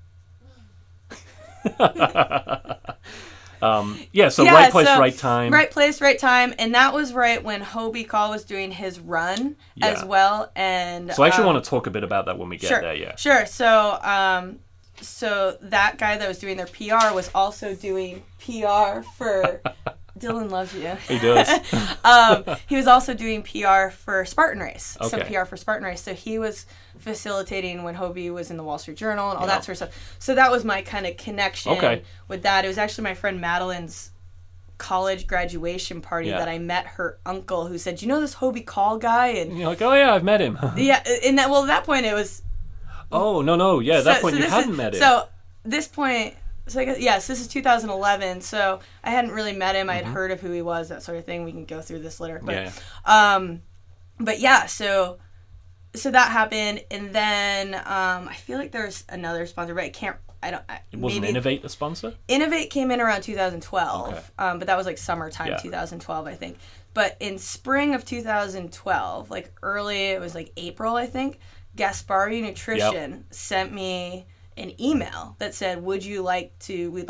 Right place, right time. Right place, right time. And that was right when Hobie Call was doing his run as well. And so I actually want to talk a bit about that when we get there, yeah. Sure. So that guy that was doing their PR was also doing PR for... Dylan loves you. He does. He was also doing PR for Spartan Race. Okay. Some PR for Spartan Race. So he was facilitating when Hobie was in the Wall Street Journal and all that sort of stuff. So that was my kind of connection with that. It was actually my friend Madeline's college graduation party that I met her uncle, who said, "You know this Hobie Call guy?" And you're like, "Oh yeah, I've met him." Yeah, and at that point it was... Oh, no. Yeah, at that point you hadn't met him. So this point... So I guess, yes, this is 2011, so I hadn't really met him. I had heard of who he was, that sort of thing. We can go through this later. But, so that happened, and then I feel like there's another sponsor, but Wasn't Innovate the sponsor? Innovate came in around 2012, but that was like summertime 2012, I think. But in spring of 2012, like early, it was like April, I think, Gaspari Nutrition sent me an email that said, we'd like to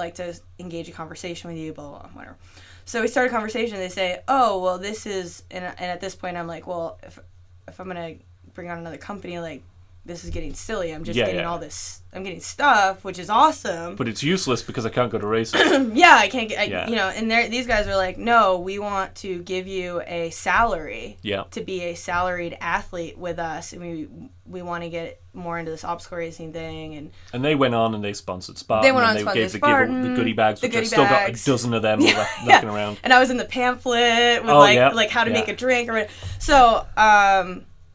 engage a conversation with you, blah, blah, blah, whatever. So we started a conversation. They say, oh, well, this is, and at this point I'm like, well, if I'm going to bring on another company, like, this is getting silly. I'm just getting all this, I'm getting stuff, which is awesome. But it's useless because I can't go to races. I can't get, and these guys are like, no, we want to give you a salary to be a salaried athlete with us. And we want to get more into this obstacle racing thing. And they went on and they sponsored Spartan. They went on and gave Spartan, the goodie bags, which I've still got a dozen of them looking around. And I was in the pamphlet with like how to make a drink. So,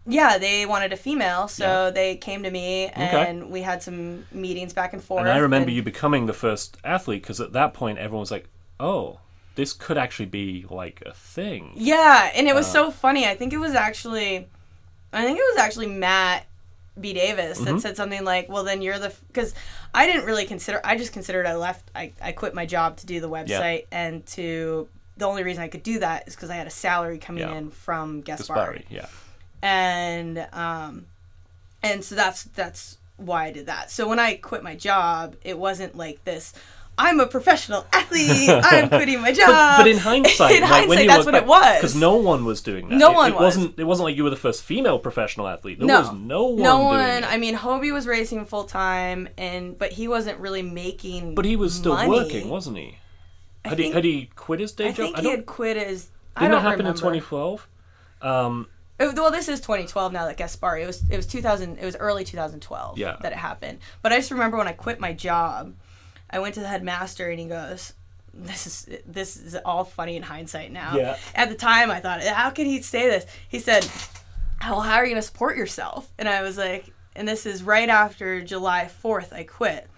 they wanted a female, so they came to me, and we had some meetings back and forth. And I remember you becoming the first athlete, because at that point everyone was like, oh, this could actually be like a thing. Yeah, and it was so funny. I think it was actually Matt B. Davis that said something like, well, then you're because I didn't really I just considered I quit my job to do the website, and the only reason I could do that is because I had a salary coming in from Gaspari. And so that's why I did that. So when I quit my job, it wasn't like this, I'm a professional athlete, I'm quitting my job. But in hindsight, that's what it was. Because no one was doing that. It wasn't like you were the first female professional athlete. There was no one doing it. I mean, Hobie was racing full time, but he wasn't really making But he was still money. working, wasn't he? Had he quit his day job? I think he had quit his... Didn't that happen in 2012? Well, this is 2012 now that Gaspari. It was 2000. It was early 2012 that it happened. But I just remember when I quit my job, I went to the headmaster and he goes, "This is all funny in hindsight now. Yeah. At the time, I thought, how could he say this?" He said, "Well, how are you going to support yourself?" And I was like, and this is right after July 4th. I quit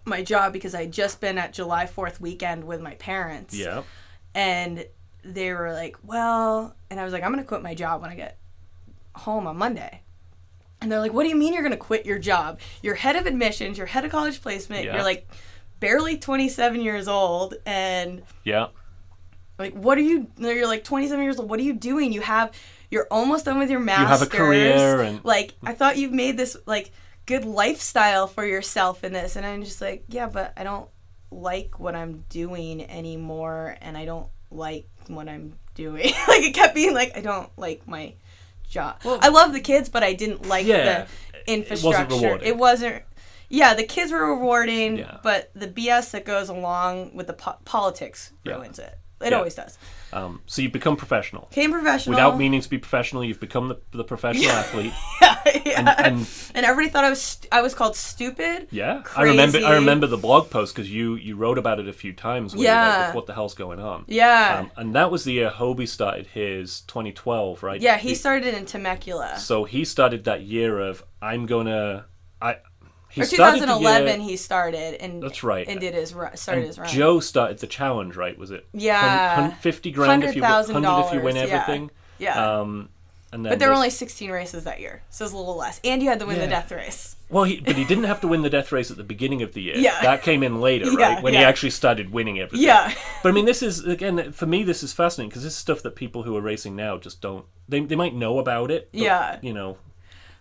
my job because I'd just been at July 4th weekend with my parents. Yeah. And they were like, well, and I was like, I'm going to quit my job when I get home on Monday. And they're like, what do you mean you're going to quit your job? You're head of admissions, you're head of college placement, you're like barely 27 years old, and like, what are you, you're like 27 years old, what are you doing? You're almost done with your master's. You have a career. And like, I thought you've made this, like, good lifestyle for yourself in this. And I'm just like, yeah, but I don't like what I'm doing anymore, and I don't like what I'm doing. Like, it kept being like, I don't like my job. Well, I love the kids, but I didn't like the infrastructure. It wasn't the kids were rewarding, but the BS that goes along with the politics ruins it. It always does. So you've become professional. Became professional. Without meaning to be professional, you've become the professional athlete. And everybody thought I was called stupid. Yeah. Crazy. I remember the blog post because you wrote about it a few times where you were like, what the hell's going on? Yeah. And that was the year Hobie started his 2012, right? Yeah, he started in Temecula. So he started that year of, Or 2011 he started and that's right. And did his run. Joe started the challenge, right? Was it? Yeah. $50,000 if you $100 if you win everything. Yeah. And then but there were only 16 races that year, so it was a little less. And you had to win the death race. Well, but he didn't have to win the death race at the beginning of the year. Yeah. That came in later, right? When he actually started winning everything. Yeah. But I mean, this is, again, for me, this is fascinating because this is stuff that people who are racing now just don't, they might know about it. But, you know.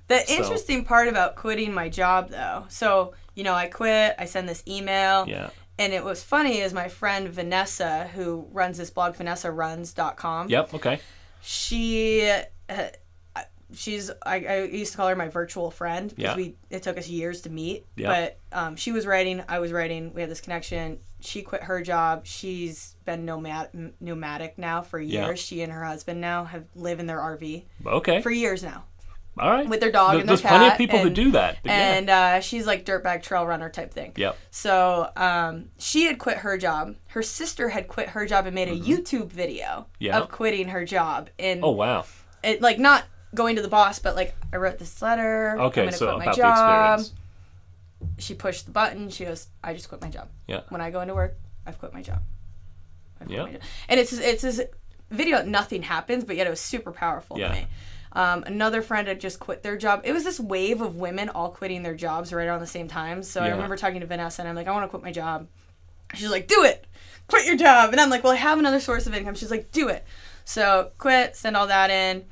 The interesting part about quitting my job, though, so, you know, I quit, I send this email. Yeah. And it was funny is my friend Vanessa, who runs this blog, vanessaruns.com. Yep, okay. I used to call her my virtual friend because it took us years to meet. Yeah. But she was writing, I was writing, we had this connection. She quit her job. She's been nomadic now for years. Yeah. She and her husband now live in their RV. Okay. For years now. All right. With their dog and their cat. There's plenty of people who do that. And she's like dirtbag trail runner type thing. Yep. So she had quit her job. Her sister had quit her job and made a YouTube video of quitting her job. And oh, wow. It, like, not going to the boss, but like, I wrote this letter. Okay, I'm gonna so quit about my job. the experience. She pushed the button. She goes, I just quit my job. Yeah. When I go into work, I've quit my job. And it's this video, nothing happens, but yet it was super powerful to me. Another friend had just quit their job. It was this wave of women all quitting their jobs right around the same time. So I remember talking to Vanessa, and I'm like, I want to quit my job. She's like, do it. Quit your job. And I'm like, well, I have another source of income. She's like, do it. So quit, send all that in.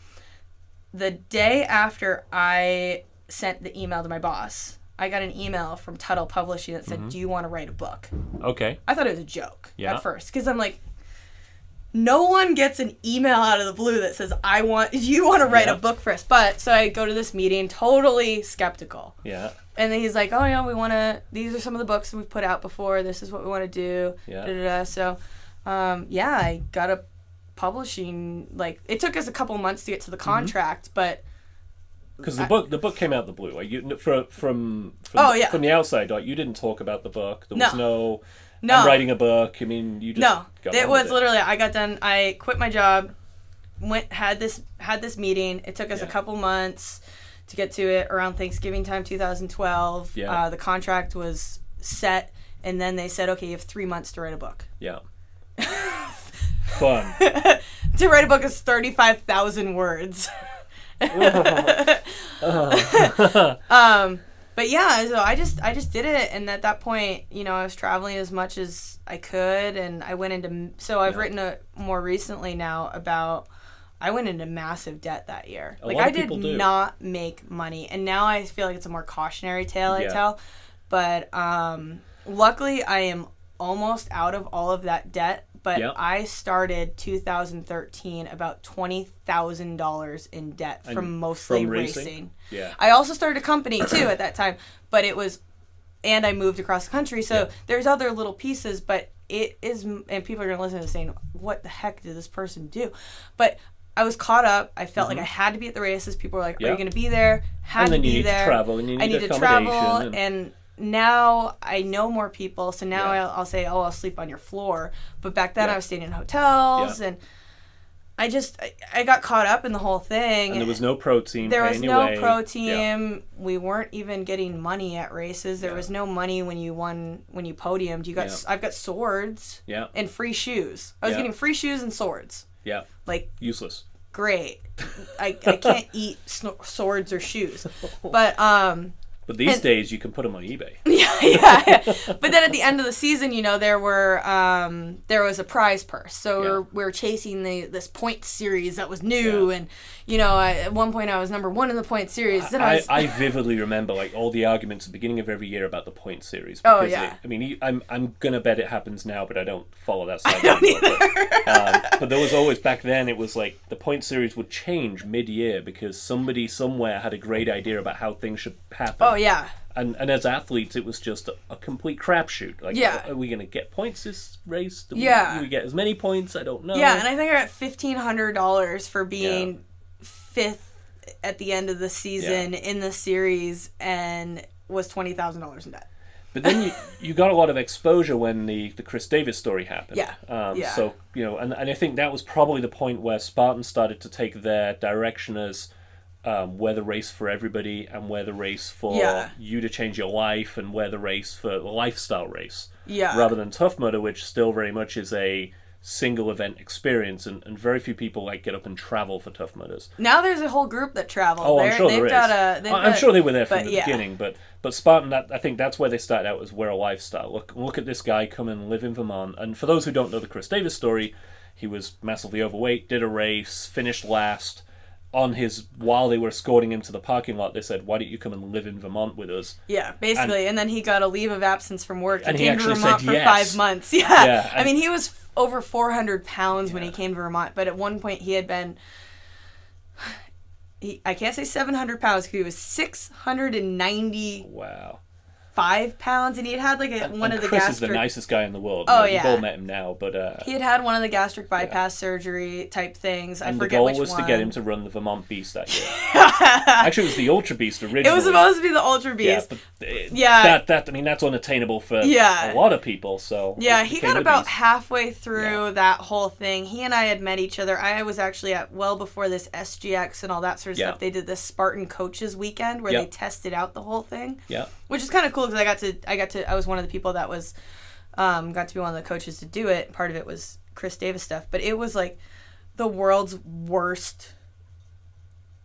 The day after I sent the email to my boss, I got an email from Tuttle Publishing that said, do you want to write a book? Okay. I thought it was a joke at first, because I'm like, no one gets an email out of the blue that says, you want to write a book for us. But, so I go to this meeting totally skeptical. Yeah. And then he's like, oh, yeah, these are some of the books we've put out before. This is what we want to do. Yeah. So, I got a publishing, like, it took us a couple months to get to the contract, but... Because the book came out the blue. Like, from the outside, like, you didn't talk about the book. There was no... I'm writing a book. I mean, you just got it was literally, I got done, I quit my job, had this meeting. It took us a couple months to get to it around Thanksgiving time 2012. Yeah. The contract was set, and then they said, okay, you have 3 months to write a book. Yeah. Fun. To write a book is 35,000 words. But yeah, so I just did it, and at that point, you know, I was traveling as much as I could, and I went into, so I've written more recently now about, I went into massive debt that year. Like, I did not make money, and now I feel like it's a more cautionary tale I tell, but luckily I am almost out of all of that debt. But I started 2013 about $20,000 in debt from mostly racing. Yeah. I also started a company too at that time, but and I moved across the country. So there's other little pieces, but it is, and people are going to listen to this saying, what the heck did this person do? But I was caught up. I felt like I had to be at the races. People were like, are you going to be there? Had to be there. And you need to travel, and now I know more people, so now I'll say, I'll sleep on your floor. But back then I was staying in hotels, and I got caught up in the whole thing. And there was no pro team. There was no pro team. Yeah. We weren't even getting money at races. There was no money when you podiumed. I've got swords and free shoes. I was getting free shoes and swords. Yeah. Like, useless. Great. I can't eat swords or shoes. But these days, you can put them on eBay. Yeah. But then at the end of the season, you know, there was a prize purse. So we were chasing this point series that was new. And, you know, at one point I was number 1 in the point series. Then I vividly remember, like, all the arguments at the beginning of every year about the point series. Because I'm going to bet it happens now, but I don't follow that side. But there was always, back then, it was like the point series would change mid-year because somebody somewhere had a great idea about how things should happen. Oh, yeah. And as athletes, it was just a complete crapshoot. Like, are we going to get points this race? Do we get as many points? I don't know. Yeah, and I think I got $1,500 for being 5th at the end of the season in the series, and was $20,000 in debt. But then you got a lot of exposure when the Chris Davis story happened. Yeah. So, you know, and I think that was probably the point where Spartans started to take their direction as we're the race for everybody, and we're the race for you to change your life, and we're the race for the lifestyle race. Yeah. Rather than Tough Mudder, which still very much is a single event experience, and very few people get up and travel for Tough Mudders. Now there's a whole group that travel. Oh, I'm sure there is. I'm sure they were there from the beginning, but Spartan, I think that's where they started out, as we're a lifestyle. Look at this guy come and live in Vermont. And for those who don't know the Chris Davis story, he was massively overweight, did a race, finished last. While they were escorting him to the parking lot, they said, "Why don't you come and live in Vermont with us?" Yeah, basically, and then he got a leave of absence from work. And he came to Vermont for 5 months. Yeah, I mean, he was over 400 pounds when he came to Vermont, but at one point he had been, I can't say 700 pounds, because he was 690. Wow. 5 pounds, and he had one of the Chris gastric... is the nicest guy in the world. Oh, We've all met him now, but... he had one of the gastric bypass surgery type things. I forget which one. And the goal was to get him to run the Vermont Beast that year. Actually, it was the Ultra Beast originally. It was supposed to be the Ultra Beast. That's unattainable for a lot of people, so... Yeah, he got about halfway through that whole thing. He and I had met each other. I was actually at, well before this SGX and all that sort of stuff, they did this Spartan Coaches Weekend where they tested out the whole thing. Yeah. Which is kind of cool, because I was one of the people that was got to be one of the coaches to do it. Part of it was Chris Davis stuff, but it was like the world's worst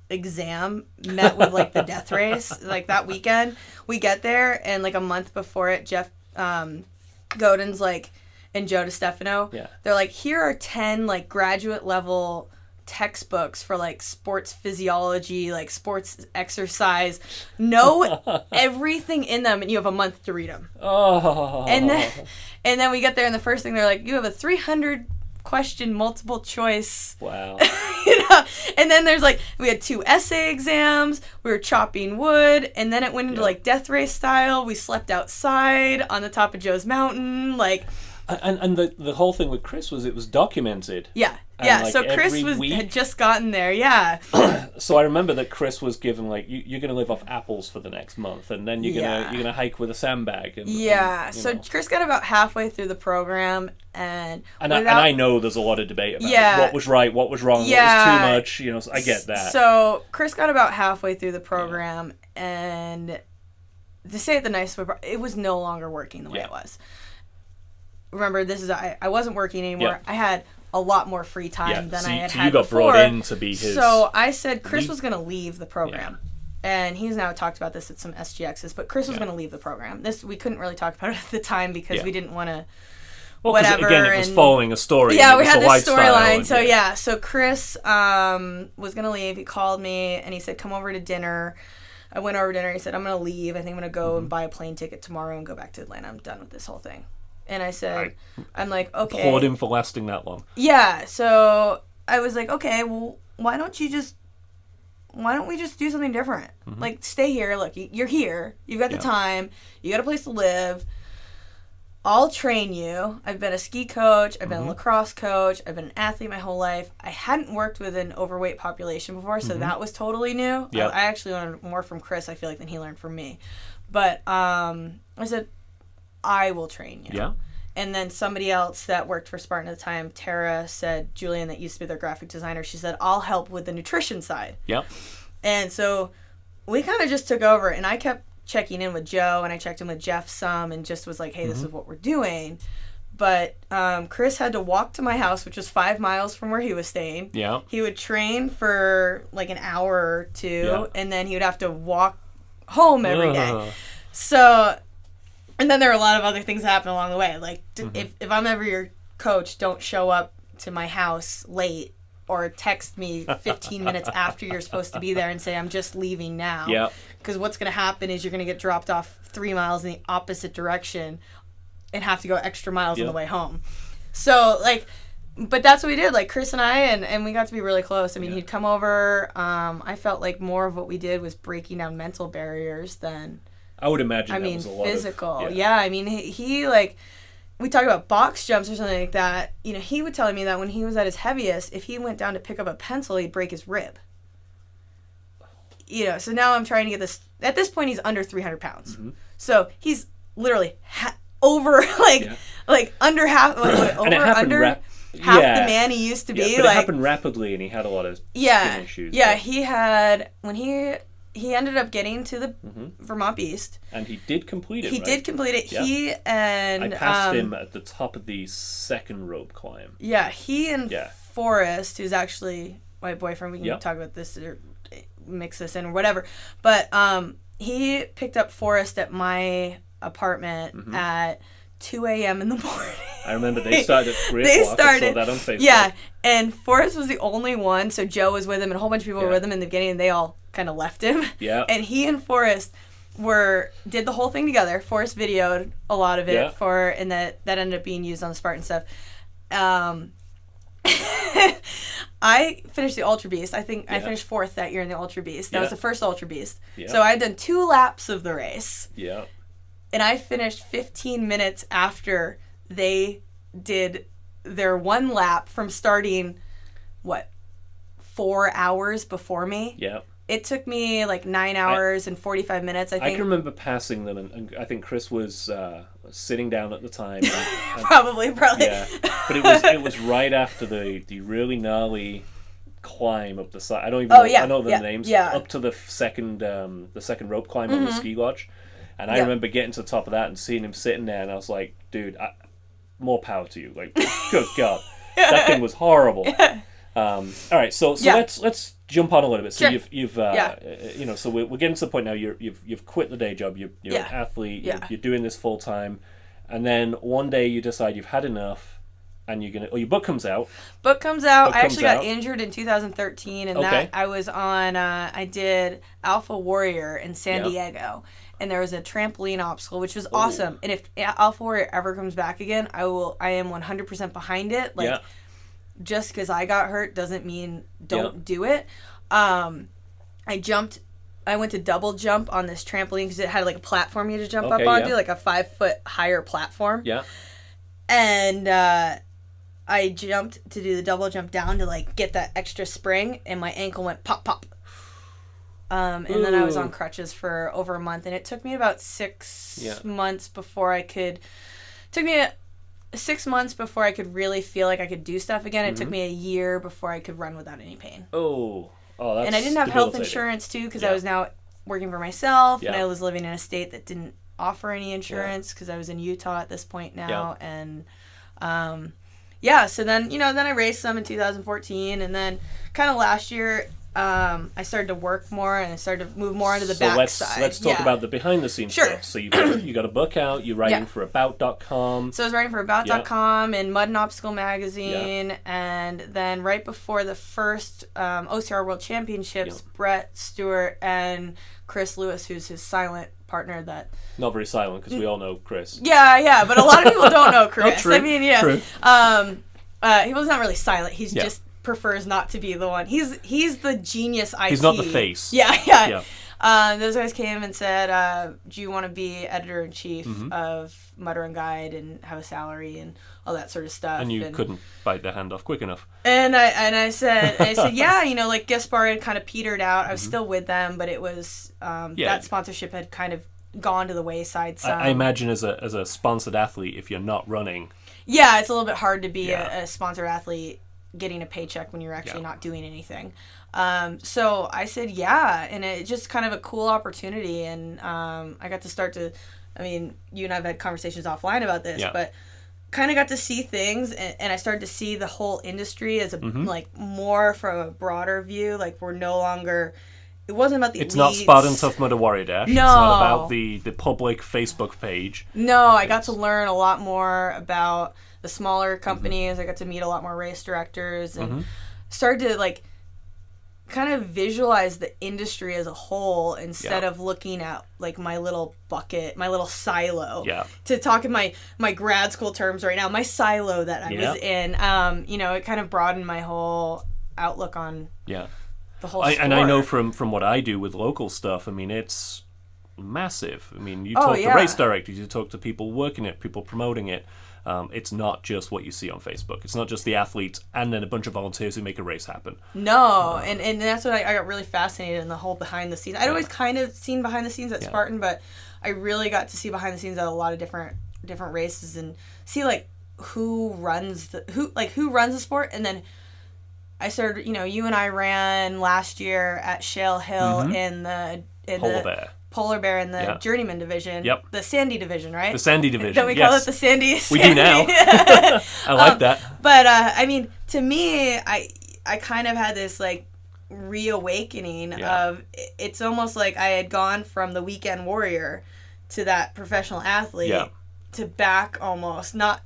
exam met with the death race. That weekend we get there, and a month before it, Jeff Godin's and Joe DiStefano, they're like, here are 10 graduate level textbooks for sports physiology, sports exercise. Know everything in them, and you have a month to read them. Oh. And then we get there, and the first thing they're like, you have a 300 question multiple choice. Wow. And then there's we had 2 essay exams. We were chopping wood, and then it went into death race style. We slept outside on the top of Joe's Mountain, And the whole thing with Chris was, it was documented. Yeah. So Chris had just gotten there. Yeah. So I remember that Chris was given you're going to live off apples for the next month, and then you're gonna hike with a sandbag. So Chris got about halfway through the program, and I know there's a lot of debate about what was right, what was wrong, what was too much. So I get that. So Chris got about halfway through the program, and to say it the nicest way, it was no longer working the way it was. Remember, I wasn't working anymore. I had a lot more free time than I had you got before. Brought in to be his... So I said Chris was going to leave the program. And he's now talked about this at some SGXs, but Chris was going to leave the program. We couldn't really talk about it at the time because we didn't want to... Well, again, it was following a story. Yeah, we had this storyline. So Chris was going to leave. He called me, and he said, come over to dinner. I went over to dinner. He said, I'm going to leave. I think I'm going to go and buy a plane ticket tomorrow and go back to Atlanta. I'm done with this whole thing. And I said, I'm like, okay. Applaud him for lasting that long. Yeah, so I was like, okay, well, why don't we just do something different? Mm-hmm. Stay here. Look, you're here. You've got the time. You got a place to live. I'll train you. I've been a ski coach. I've been a lacrosse coach. I've been an athlete my whole life. I hadn't worked with an overweight population before, so that was totally new. Yep. I actually learned more from Chris, I feel than he learned from me. But I said, I will train you. Yeah. And then somebody else that worked for Spartan at the time, Tara, said, Julian, that used to be their graphic designer, she said, I'll help with the nutrition side. Yep. And so we kind of just took over, and I kept checking in with Joe, and I checked in with Jeff some, and just was like, hey, this is what we're doing. But Chris had to walk to my house, which was 5 miles from where he was staying. Yeah. He would train for an hour or two, and then he would have to walk home every day. So... And then there are a lot of other things that happen along the way. If I'm ever your coach, don't show up to my house late or text me 15 minutes after you're supposed to be there and say, I'm just leaving now. Yeah. Because what's going to happen is you're going to get dropped off 3 miles in the opposite direction and have to go extra miles on the way home. So, but that's what we did. Chris and I, and we got to be really close. I mean, he'd come over. I felt like more of what we did was breaking down mental barriers than... I would imagine that was a lot physical. Of... Yeah, I mean, he we talk about box jumps or something like that. He would tell me that when he was at his heaviest, if he went down to pick up a pencil, he'd break his rib. So now I'm trying to get this. At this point, he's under 300 pounds. Mm-hmm. So he's literally over, under half, over, under. half the man he used to be. But it happened rapidly, and he had a lot of skin issues. Yeah, he had when he ended up getting to the Vermont Beast, and he did complete it. He did complete it. Yeah. He and I passed him at the top of the second rope climb. Yeah, he and Forrest, who's actually my boyfriend. We can talk about this or mix this in or whatever. But he picked up Forrest at my apartment at 2 a.m. in the morning. I remember they started at 3 o'clock. I saw that on Facebook. Yeah, and Forrest was the only one. So Joe was with him, and a whole bunch of people were with him in the beginning, and they all kind of left him. Yeah. And he and Forrest did the whole thing together. Forrest videoed a lot of it and that ended up being used on the Spartan stuff. I finished the Ultra Beast. I think I finished 4th that year in the Ultra Beast. That was the first Ultra Beast. Yeah. So I had done 2 laps of the race. Yeah. And I finished 15 minutes after they did their 1 lap from starting, 4 hours before me? Yeah. It took me like 9 hours and 45 minutes, I think. I can remember passing them, and I think Chris was sitting down at the time. And, probably. Yeah, but it was right after the really gnarly climb up the side. I don't even know, I know the names. Yeah. Up to the second rope climb on the ski lodge. And I remember getting to the top of that and seeing him sitting there, and I was like, dude, more power to you. Like, good God. That thing was horrible. All right, so let's jump on a little bit. So you've so we're getting to the point now. You've quit the day job. You're an athlete. You're doing this full time, and then one day you decide you've had enough, and your book comes out. I actually got injured in 2013, and that I was on. I did Alpha Warrior in San Diego, and there was a trampoline obstacle, which was awesome. And if Alpha Warrior ever comes back again, I am 100% behind it. Like. Just because I got hurt doesn't mean don't do it. I went to double jump on this trampoline because it had like a platform you had to jump up onto, like a 5-foot higher platform. Yeah. And I jumped to do the double jump down to like get that extra spring, and my ankle went pop, pop. And then I was on crutches for over a month, and it took me about 6 months before I could. 6 months before I could really feel like I could do stuff again. It took me a year before I could run without any pain. That's and I didn't have health insurance too because I was now working for myself and I was living in a state that didn't offer any insurance because I was in Utah at this point now. And so then I raced some in 2014, and then kind of last year I started to work more and I started to move more onto the backside. Let's talk about the behind the scenes stuff. So you got a book out, you're writing for about.com. So I was writing for about.com and Mud and Obstacle magazine, and then right before the first OCR World Championships, Brett Stewart and Chris Lewis, who's his silent partner that... Not very silent because we all know Chris. Yeah, but a lot of people don't know Chris. True. I mean, True. He was not really silent. He's just prefers not to be the one. He's the genius IT. He's not the face. Yeah. Those guys came and said, do you want to be editor-in-chief of Mutter and Guide and have a salary and all that sort of stuff? And you couldn't bite the hand off quick enough. And I said, yeah, like Guest Bar had kind of petered out. I was still with them, but it was, that sponsorship had kind of gone to the wayside some. I imagine as a sponsored athlete, if you're not running. Yeah, it's a little bit hard to be a sponsored athlete getting a paycheck when you're actually not doing anything. So I said, and it just kind of a cool opportunity. And I got to start to, you and I have had conversations offline about this, but kind of got to see things, and I started to see the whole industry as a like more from a broader view. Like we're no longer, it wasn't about the It's elites. not Spartan Tough Mudder Warrior Dash. No. It's not about the public Facebook page. No, I got to learn a lot more about the smaller companies. I got to meet a lot more race directors and started to like kind of visualize the industry as a whole instead of looking at like my little bucket, my little silo. To talk in my grad school terms right now, my silo that I was in. It kind of broadened my whole outlook on the whole sport. And I know from what I do with local stuff, it's massive. You talk to race directors, you talk to people working it, people promoting it. It's not just what you see on Facebook. It's not just the athletes and then a bunch of volunteers who make a race happen. No, and that's what I got really fascinated in, the whole behind the scenes. I'd always kind of seen behind the scenes at Spartan, but I really got to see behind the scenes at a lot of different races and see like who runs the sport, and then I started, you and I ran last year at Shale Hill in the Polar Bear in the Journeyman division. Yep. The Sandy division, right? The Sandy division. Don't we call it the Sandy? We do now. I like that. But I mean, to me, I kind of had this like reawakening of, it's almost like I had gone from the weekend warrior to that professional athlete to back almost not.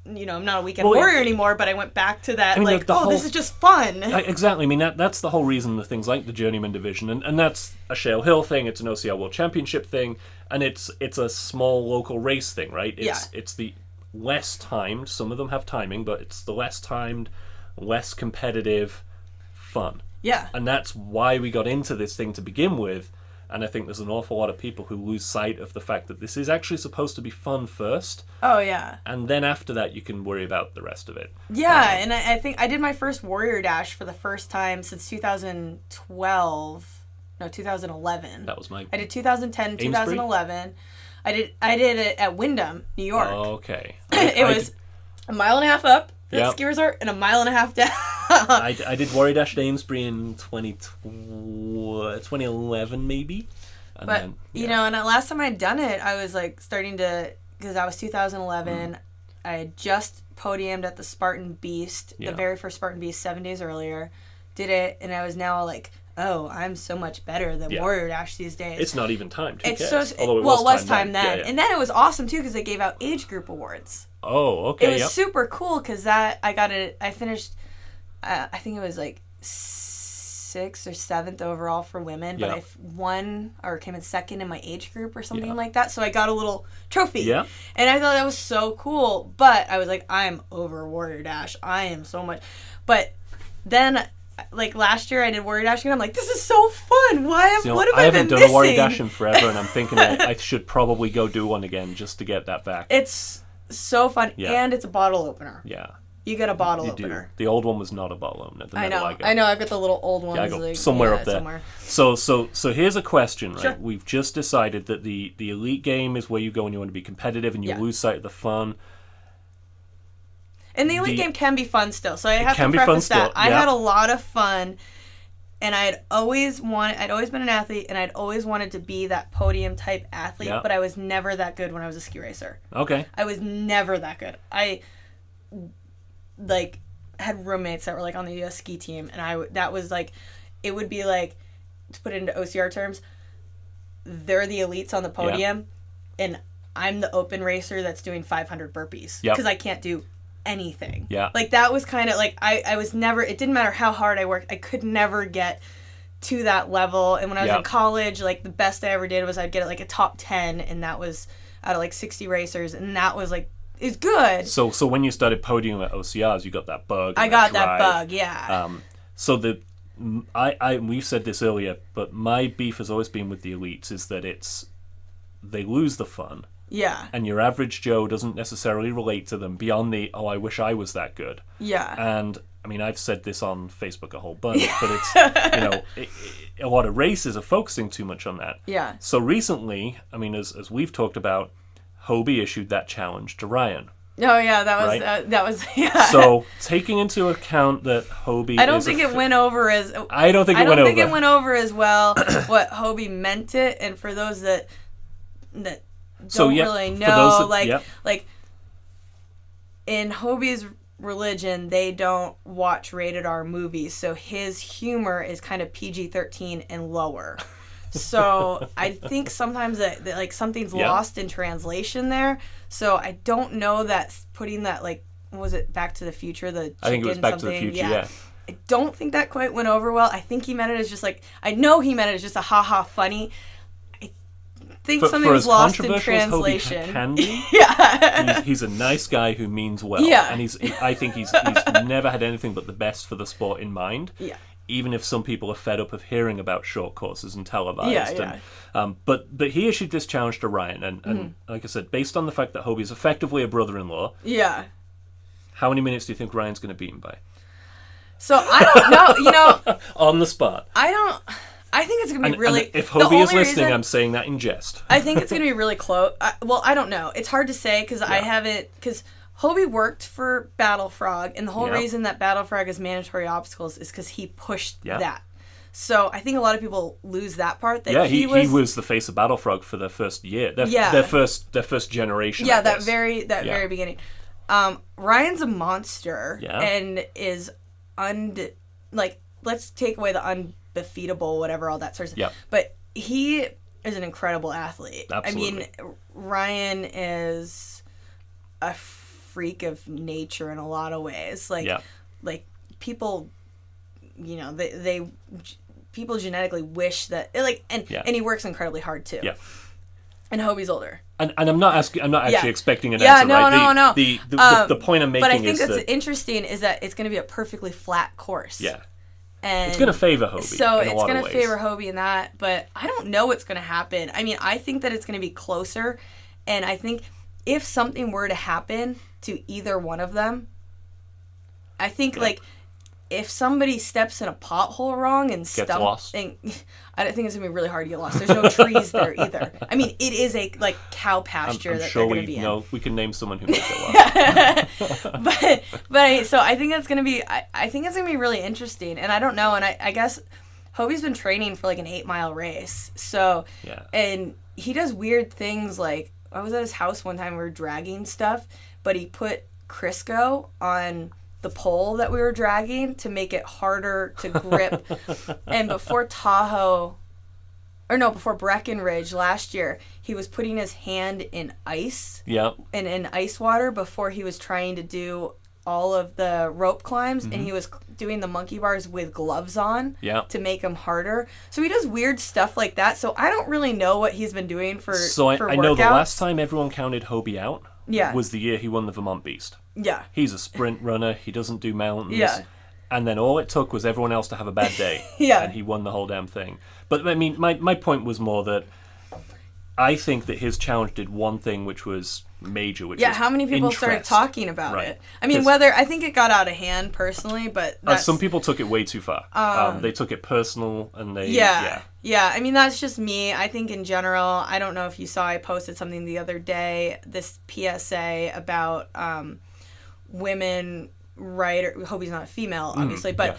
I'm not a weekend warrior anymore, but I went back to that, this is just fun. Exactly. I mean, that's the whole reason the things like the Journeyman division, and that's a Shale Hill thing, it's an OCR World Championship thing, and it's a small local race thing, right? It's the less timed, some of them have timing, but it's the less timed, less competitive fun. Yeah. And that's why we got into this thing to begin with. And I think there's an awful lot of people who lose sight of the fact that this is actually supposed to be fun first. Oh, yeah. And then after that, you can worry about the rest of it. Yeah, and I think I did my first Warrior Dash for the first time since 2011. That was I did 2010, 2011. I did it at Wyndham, New York. Oh, okay. It was a mile and a half up the ski resort and a mile and a half down. I did Warrior Dash at Amesbury in 2011 maybe. And but, and the last time I'd done it, I was like starting to, because that was 2011. I had just podiumed at the Spartan Beast, the very first Spartan Beast 7 days earlier. Did it, and I was now like, oh, I'm so much better than Warrior Dash these days. It's not even timed. Who cares? It was timed then. And then it was awesome too because they gave out age group awards. Oh, okay. It was super cool because I finished, I think it was like 6th or 7th overall for women, but I won or came in second in my age group or something like that. So I got a little trophy. Yeah. And I thought that was so cool. But I was like, I'm over Warrior Dash. I am so much. But then, like last year, I did Warrior Dash and I'm like, this is so fun. What have I been missing? I haven't done a Warrior Dash in forever, and I'm thinking I should probably go do one again just to get that back. It's so fun, and it's a bottle opener. Yeah. You get a bottle opener. Do. The old one was not a bottle opener. I know. I've got the little old ones. Yeah, I got somewhere up there. So here's a question, right? Sure. We've just decided that the elite game is where you go when you want to be competitive and you lose sight of the fun. And the elite game can be fun still. So I have to preface that. I had a lot of fun, and I'd always been an athlete, and I'd always wanted to be that podium type athlete, but I was never that good when I was a ski racer. Okay. I was never that good. I had roommates that were like on the US ski team, and that was like, it would be like, to put it into OCR terms, they're the elites on the podium, and I'm the open racer that's doing 500 burpees because I can't do anything. Yeah. Like that was kind of like, I was never, it didn't matter how hard I worked, I could never get to that level. And when I was in college, like the best I ever did was I'd get like a top 10, and that was out of like 60 racers, and that was like, it's good. So when you started podiuming at OCRs, you got that bug. I got that bug, yeah. So we've said this earlier, but my beef has always been with the elites is that they lose the fun. Yeah. And your average Joe doesn't necessarily relate to them beyond the, I wish I was that good. Yeah. And, I mean, I've said this on Facebook a whole bunch, but it's, a lot of races are focusing too much on that. Yeah. So recently, I mean, as we've talked about, Hobie issued that challenge to Ryan. Oh, yeah, that was, yeah. So, taking into account that Hobie I don't think it went over as well what Hobie meant it, and for those that don't really know, like in Hobie's religion, they don't watch rated R movies, so his humor is kind of PG-13 and lower. So I think sometimes that like something's lost in translation there. So I don't know that putting that, like, what was it, Back to the Future? I think it was Back to the Future, yeah. I don't think that quite went over well. I think he meant it as just like, I know he meant it as just a ha-ha funny. I think something was lost in translation. Hobie can be, yeah. he's a nice guy who means well. Yeah. And I think he's never had anything but the best for the sport in mind. Yeah. Even if some people are fed up of hearing about short courses and televised. Yeah. But he issued this challenge to Ryan, and like I said, based on the fact that Hobie's effectively a brother-in-law. Yeah. How many minutes do you think Ryan's going to beat him by? So I don't know, on the spot. I think it's going to be really... And if Hobie is listening, I'm saying that in jest. I think it's going to be really close. I don't know. It's hard to say because I haven't... Because Hobie worked for Battlefrog, and the whole Yep. reason that Battlefrog is mandatory obstacles is because he pushed Yep. that. So I think a lot of people lose that part. That Yeah, he was the face of Battlefrog for their first year. Their first generation. Yeah, I that guess. very beginning. Ryan's a monster and is let's take away the undefeatable, whatever, all that sort of stuff. Yep. But he is an incredible athlete. Absolutely. I mean, Ryan is a freak of nature in a lot of ways. Like people, they people genetically wish that and he works incredibly hard too. Yeah. And Hobie's older. And I'm not actually expecting an Yeah, answer, no, right? no. The point I'm making but I think is that's that interesting is that it's going to be a perfectly flat course. yeah, and it's going to favor Hobie. So in a it's lot going of to ways. favor Hobie in that, but I don't know what's going to happen. I mean, I think that it's going to be closer, and I think if something were to happen to either one of them, I think if somebody steps in a pothole wrong and Gets lost. I don't think it's gonna be really hard to get lost. There's no trees there either. I mean, it is a cow pasture I'm that sure they're gonna be in. No, we can name someone who might get lost. So I think that's gonna be. I think it's gonna be really interesting, and I don't know. And I guess Hobie's been training for an 8-mile race. So Yeah. and he does weird things. Like I was at his house one time. We were dragging stuff, but he put Crisco on the pole that we were dragging to make it harder to grip. And before Breckenridge last year, he was putting his hand in ice and in ice water before he was trying to do all of the rope climbs, and he was doing the monkey bars with gloves on to make them harder. So he does weird stuff like that. So I don't really know what he's been doing for I know the last time everyone counted Hobie out was the year he won the Vermont Beast. Yeah. He's a sprint runner. He doesn't do mountains. Yeah. And then all it took was everyone else to have a bad day. Yeah. And he won the whole damn thing. But, I mean, my point was more that I think that his challenge did one thing which was major, which was how many people interest. started talking about Right. it? I mean, I think it got out of hand personally, but some people took it way too far. They took it personal, and they... Yeah. I mean, that's just me. I think in general, I don't know if you saw, I posted something the other day, this PSA about women writer. Hobie's not a female, obviously, but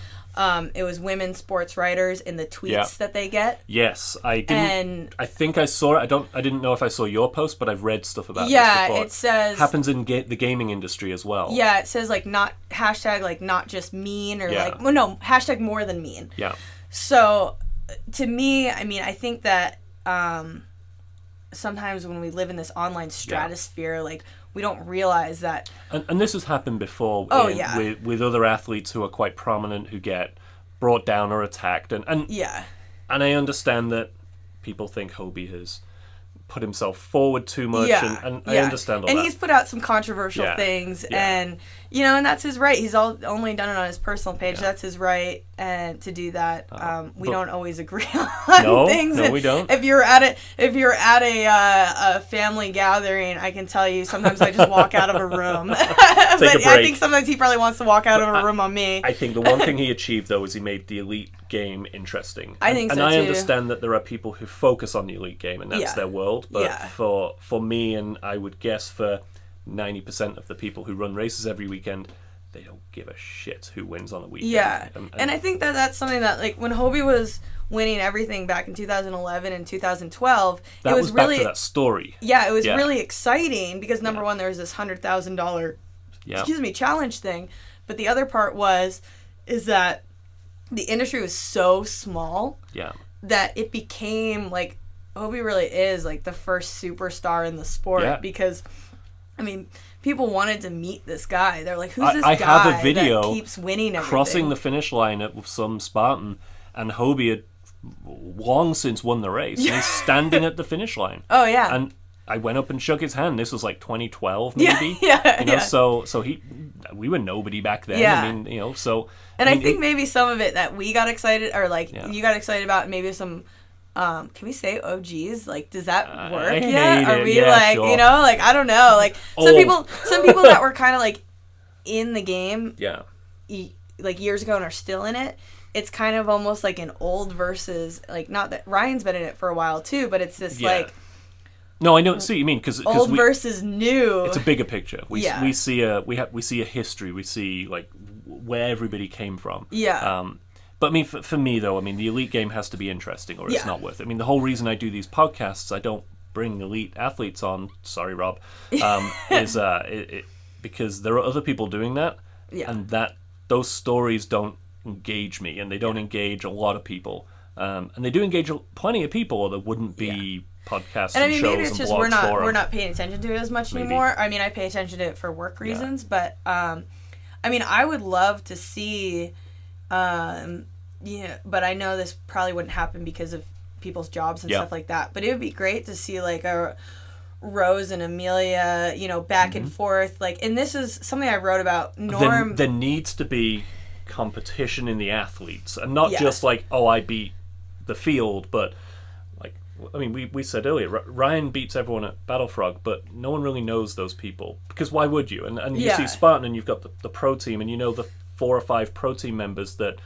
it was women sports writers in the tweets that they get. Yes, I didn't. I think I saw it. I didn't know if I saw your post, but I've read stuff about this before. It says happens in the gaming industry as well. Yeah, it says not hashtag not just mean or hashtag more than mean. Yeah. So to me, I mean, I think that sometimes when we live in this online stratosphere, we don't realize that. And this has happened before with other athletes who are quite prominent who get brought down or attacked. And I understand that people think Hobie has put himself forward too much, and I understand all that. And he's put out some controversial things, and and that's his right. He's only done it on his personal page. That's his right, and to do that. We don't always agree on things. No, we don't. If you're at a family gathering, I can tell you sometimes I just walk out of a room. But I think sometimes he probably wants to walk out of a room on me. I think the one thing he achieved though is he made the elite game interesting. I think so and I too. understand that there are people who focus on the elite game and that's their world. But for me, and I would guess for 90% of the people who run races every weekend, they don't give a shit who wins on a weekend. Yeah, and I think that's something that when Hobie was winning everything back in 2011 and 2012, that it was back really to that story. Yeah, it was really exciting because number one, there was this $100,000 challenge thing, but the other part is that the industry was so small that it became Hobie really is the first superstar in the sport because I mean people wanted to meet this guy. They're like, who's this guy have a video that keeps winning everything? Crossing the finish line with some Spartan, and Hobie had long since won the race. And he's standing at the finish line. Oh yeah. And I went up and shook his hand. This was 2012 maybe. So we were nobody back then. Yeah. I mean, so. And I think maybe some of it that we got excited, or you got excited about, and maybe some. Can we say OGs? Does that work yet? Are we sure. I don't know. Some people that were kind of in the game. Yeah. Years ago and are still in it. It's kind of almost like an old versus not that Ryan's been in it for a while too, but it's this No, I don't see what you mean because old versus new. It's a bigger picture. We see a history. We see like where everybody came from. Yeah. But I mean, for me though, I mean, the elite game has to be interesting, or it's not worth it. I mean, the whole reason I do these podcasts, I don't bring elite athletes on. Sorry, Rob. Is because there are other people doing that, and that those stories don't engage me, and they don't engage a lot of people. And they do engage plenty of people, or there wouldn't be podcasts and shows maybe it's just we're not paying attention to it as much anymore. I mean, I pay attention to it for work reasons, but I mean, I would love to see. But I know this probably wouldn't happen because of people's jobs and stuff like that. But it would be great to see like a Rose and Amelia, back and forth. Like, and this is something I wrote about. Norm. There needs to be competition in the athletes, and not just like, oh, I beat the field, but like, I mean, we said earlier, Ryan beats everyone at Battlefrog, but no one really knows those people because why would you? And you see Spartan, and you've got the pro team, and the 4 or 5 pro team members that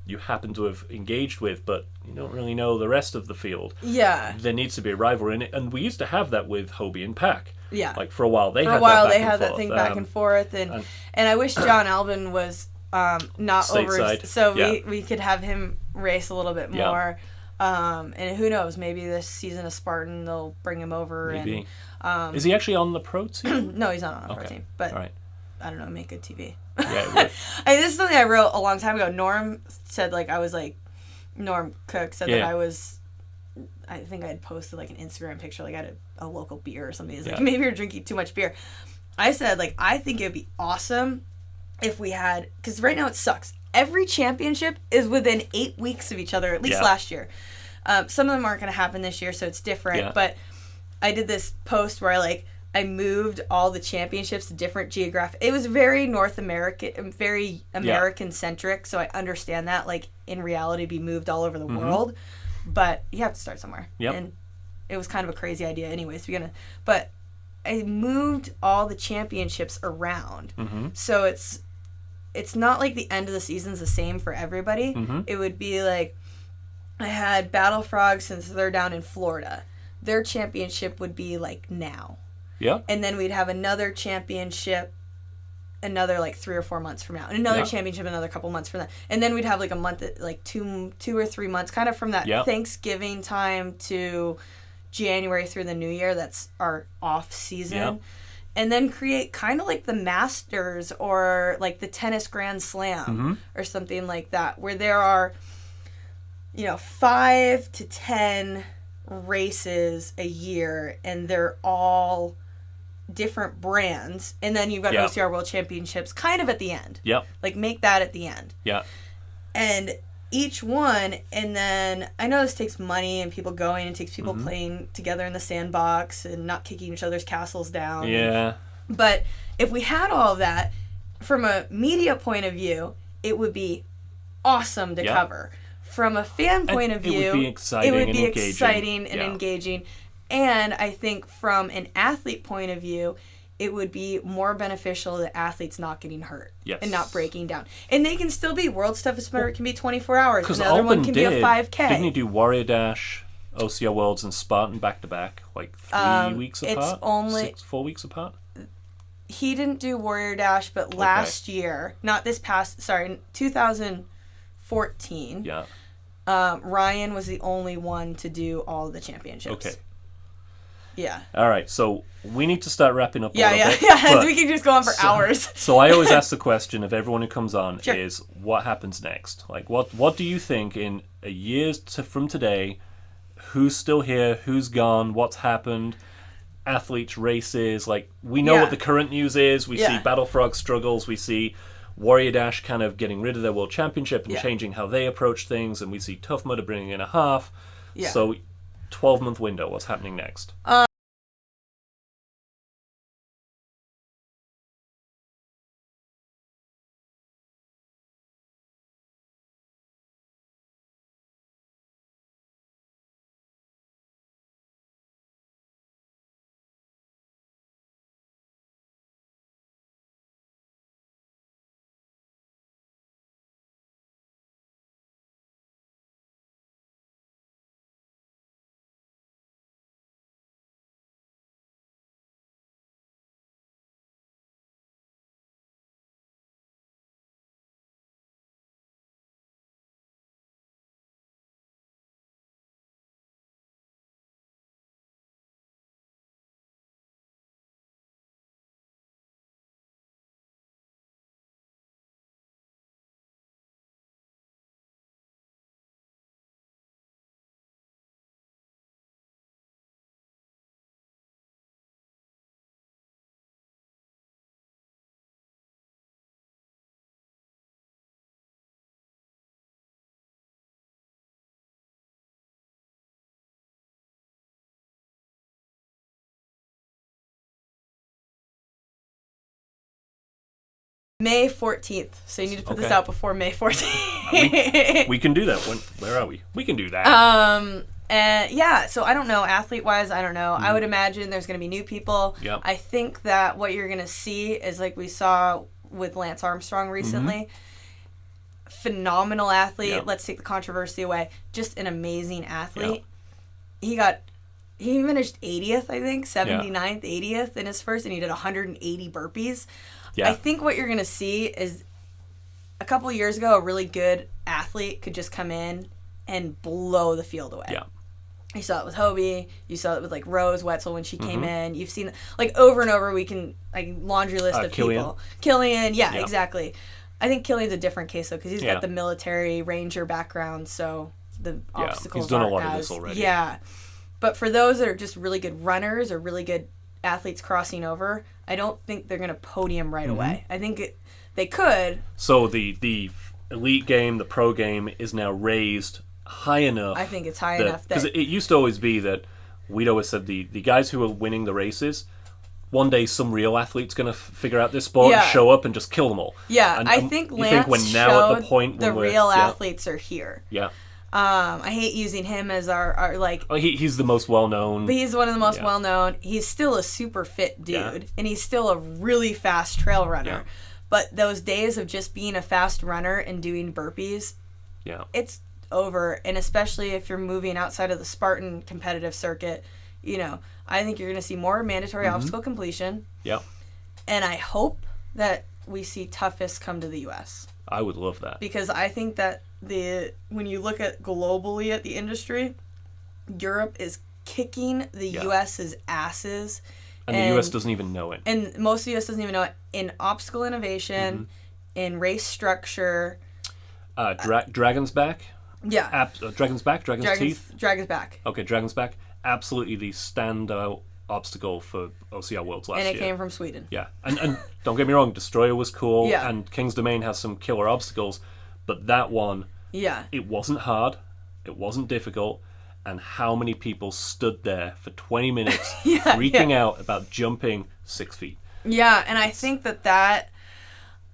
you happen to have engaged with, but you don't really know the rest of the field. Yeah. There needs to be a rivalry in it, and we used to have that with Hobie and Pack. Yeah. Like for a while they had that thing back and forth, and I wish John Albin was not stateside. Over, so we could have him race a little bit more. And who knows, maybe this season of Spartan they'll bring him over. Maybe. Is he actually on the pro team? No, he's not on the pro team, but. All right. I don't know, make good TV. Yeah, it would. This is something I wrote a long time ago. Norm said, Norm Cook said that I think I had posted, like, an Instagram picture, like, I had a local beer or something. He's like, maybe you're drinking too much beer. I said, like, I think it would be awesome if we had, because right now it sucks. Every championship is within 8 weeks of each other, at least last year. Some of them aren't going to happen this year, so it's different. But I did this post where I moved all the championships to different geographic. It was very North American, very American centric. So I understand that, like, in reality, be moved all over the world, but you have to start somewhere. Yep. And it was kind of a crazy idea, anyways. But I moved all the championships around, so it's not like the end of the season's the same for everybody. It would be like I had Battlefrog, since they're down in Florida, their championship would be like now. Yeah. And then we'd have another championship another like 3 or 4 months from now, and another championship another couple months from that. And then we'd have like a month, like two or 3 months, kind of from that Thanksgiving time to January through the New Year. That's our off season. And then create kind of like the Masters or like the Tennis Grand Slam or something like that, where there are, 5 to 10 races a year, and they're all different brands, and then you've got OCR World Championships kind of at the end. Like, make that at the end. And each one, and then I know this takes money and people going, and takes people playing together in the sandbox and not kicking each other's castles down. But if we had all of that, from a media point of view, it would be awesome to cover. From a fan point of view, it would be exciting and engaging. And I think from an athlete point of view, it would be more beneficial to athletes not getting hurt and not breaking down. And they can still be World Stuff is Smart. It can be 24 hours. Another one can be a 5K. Didn't he do Warrior Dash, OCR Worlds, and Spartan back to back, like 3 weeks apart? It's only 4 weeks apart. He didn't do Warrior Dash, but last year, not this past, sorry, 2014. Ryan was the only one to do all the championships. Okay. All right, so we need to start wrapping up a little bit. We can just go on for hours. So I always ask the question of everyone who comes on is, what happens next? Like, what do you think in a year from today, who's still here, who's gone, what's happened, athletes, races, like, we know what the current news is. We see Battlefrog struggles, we see Warrior Dash kind of getting rid of their world championship and changing how they approach things, and we see Tough Mudder bringing in a half. So 12-month window, what's happening next? May 14th. So you need to put this out before May 14th. we can do that. Where are we? We can do that. And yeah, so I don't know, athlete-wise, I don't know. I would imagine there's going to be new people. Yep. I think that what you're going to see is like we saw with Lance Armstrong recently. Phenomenal athlete. Yep. Let's take the controversy away. Just an amazing athlete. Yep. He finished 80th, I think, 79th, 80th in his first, and he did 180 burpees. Yeah. I think what you're going to see is a couple of years ago, a really good athlete could just come in and blow the field away. Yeah. You saw it with Hobie. You saw it with, like, Rose Wetzel when she came in. You've seen, like, over and over, we can, like, laundry list of people. Killian, yeah, exactly. I think Killian's a different case, though, because he's got the military ranger background, so the obstacles he's done a lot of this already. Yeah. But for those that are just really good runners or really good athletes crossing over, I don't think they're going to podium right away. I think they could. So the elite game, the pro game, is now raised high enough. I think it's high enough. Because it used to always be that we'd always said the guys who are winning the races, one day some real athlete's going to figure out this sport and show up and just kill them all. Yeah, I think Lance showed the real athletes are here. Yeah. I hate using him as our like... Oh, he's the most well-known. But he's one of the most well-known. He's still a super fit dude, and he's still a really fast trail runner. Yeah. But those days of just being a fast runner and doing burpees, it's over. And especially if you're moving outside of the Spartan competitive circuit, you know, I think you're going to see more mandatory obstacle completion. Yeah. And I hope that we see toughest come to the U.S. I would love that. Because I think that when you look at globally at the industry, Europe is kicking the U.S.'s asses. And the U.S. doesn't even know it. And most of the U.S. doesn't even know it. In obstacle innovation, in race structure. Dragon's Back? Yeah. Dragon's Back? Dragon's Teeth? Dragon's Back. Okay, Dragon's Back. Absolutely the standout obstacle for OCR Worlds last year. And it came from Sweden. Yeah. And don't get me wrong, Destroyer was cool. Yeah. And King's Domain has some killer obstacles. But that one, it wasn't hard. It wasn't difficult. And how many people stood there for 20 minutes freaking out about jumping 6 feet? Yeah, and I think that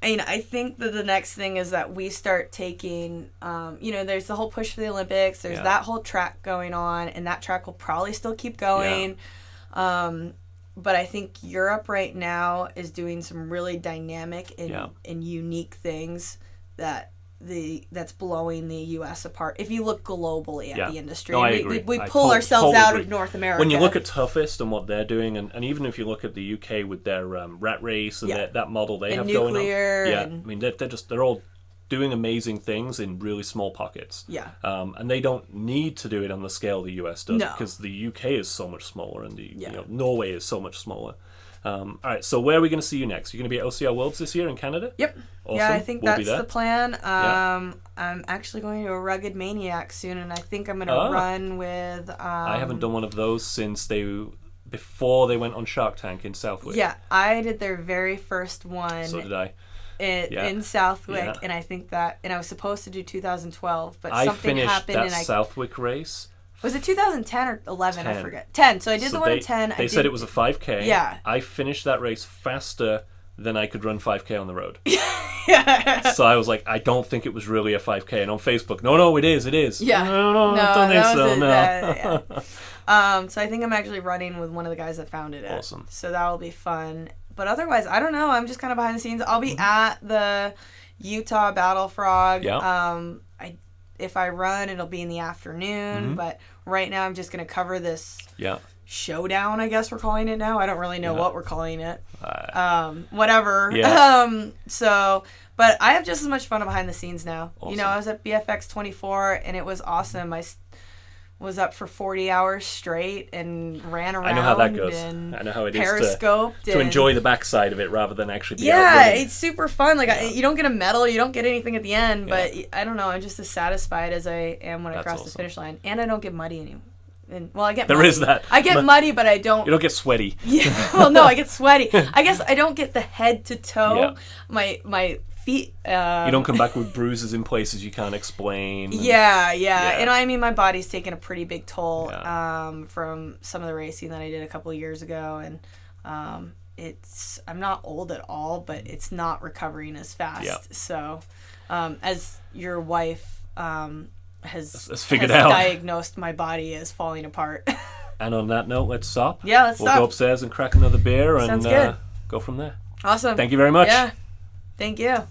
I think that the next thing is that we start taking, there's the whole push for the Olympics. There's that whole track going on, and that track will probably still keep going. Yeah. But I think Europe right now is doing some really dynamic and unique things that's blowing the U.S. apart. If you look globally at the industry, I agree. We pull ourselves out of North America. When you look at Toughest and what they're doing, and even if you look at the UK with their Rat Race and that model they have going on, I mean they're all doing amazing things in really small pockets. Yeah. And they don't need to do it on the scale the US does because the UK is so much smaller and Norway is so much smaller. All right, so where are we going to see you next? You're going to be at OCR Worlds this year in Canada? Yep. Awesome. Yeah, I think that's the plan. I'm actually going to a Rugged Maniac soon, and I think I'm going to run with... I haven't done one of those since before they went on Shark Tank in Southwick. Yeah, I did their very first one. So did I. In Southwick, and I think that... And I was supposed to do 2012, but something happened. I finished that Southwick race... Was it 2010 or 11? 10. I forget. 10. So I did the one in 10. They said it was a 5K. Yeah. I finished that race faster than I could run 5K on the road. So I was like, I don't think it was really a 5K. And on Facebook, no, it is. Yeah. No, don't think so. No. So I think I'm actually running with one of the guys that founded it. Awesome. So that'll be fun. But otherwise, I don't know. I'm just kind of behind the scenes. I'll be at the Utah Battlefrog. Yeah. If I run, it'll be in the afternoon. But right now, I'm just going to cover this showdown, I guess we're calling it now. I don't really know what we're calling it. Whatever. Yeah. But I have just as much fun behind the scenes now. Awesome. I was at BFX 24, and it was awesome. I was up for 40 hours straight and ran around. I know how that goes. I know how it is to enjoy the backside of it rather than actually be out running. It's super fun. You don't get a medal, you don't get anything at the end, but I don't know. I'm just as satisfied as I am when I cross the finish line, and I don't get muddy anymore. I get muddy. Is that. I get muddy, but I don't. You don't get sweaty. Yeah. Well, no, I get sweaty. I guess I don't get the head to toe. Yeah. My feet. You don't come back with bruises in places you can't explain. Yeah. And I mean, my body's taken a pretty big toll from some of the racing that I did a couple of years ago, and I'm not old at all, but it's not recovering as fast. Yeah. So, as your wife has figured out, diagnosed my body as falling apart. And on that note, let's stop. Yeah, let's We'll stop. go upstairs and crack another beer Sounds and good. go from there. Awesome. Thank you very much. Yeah. Thank you.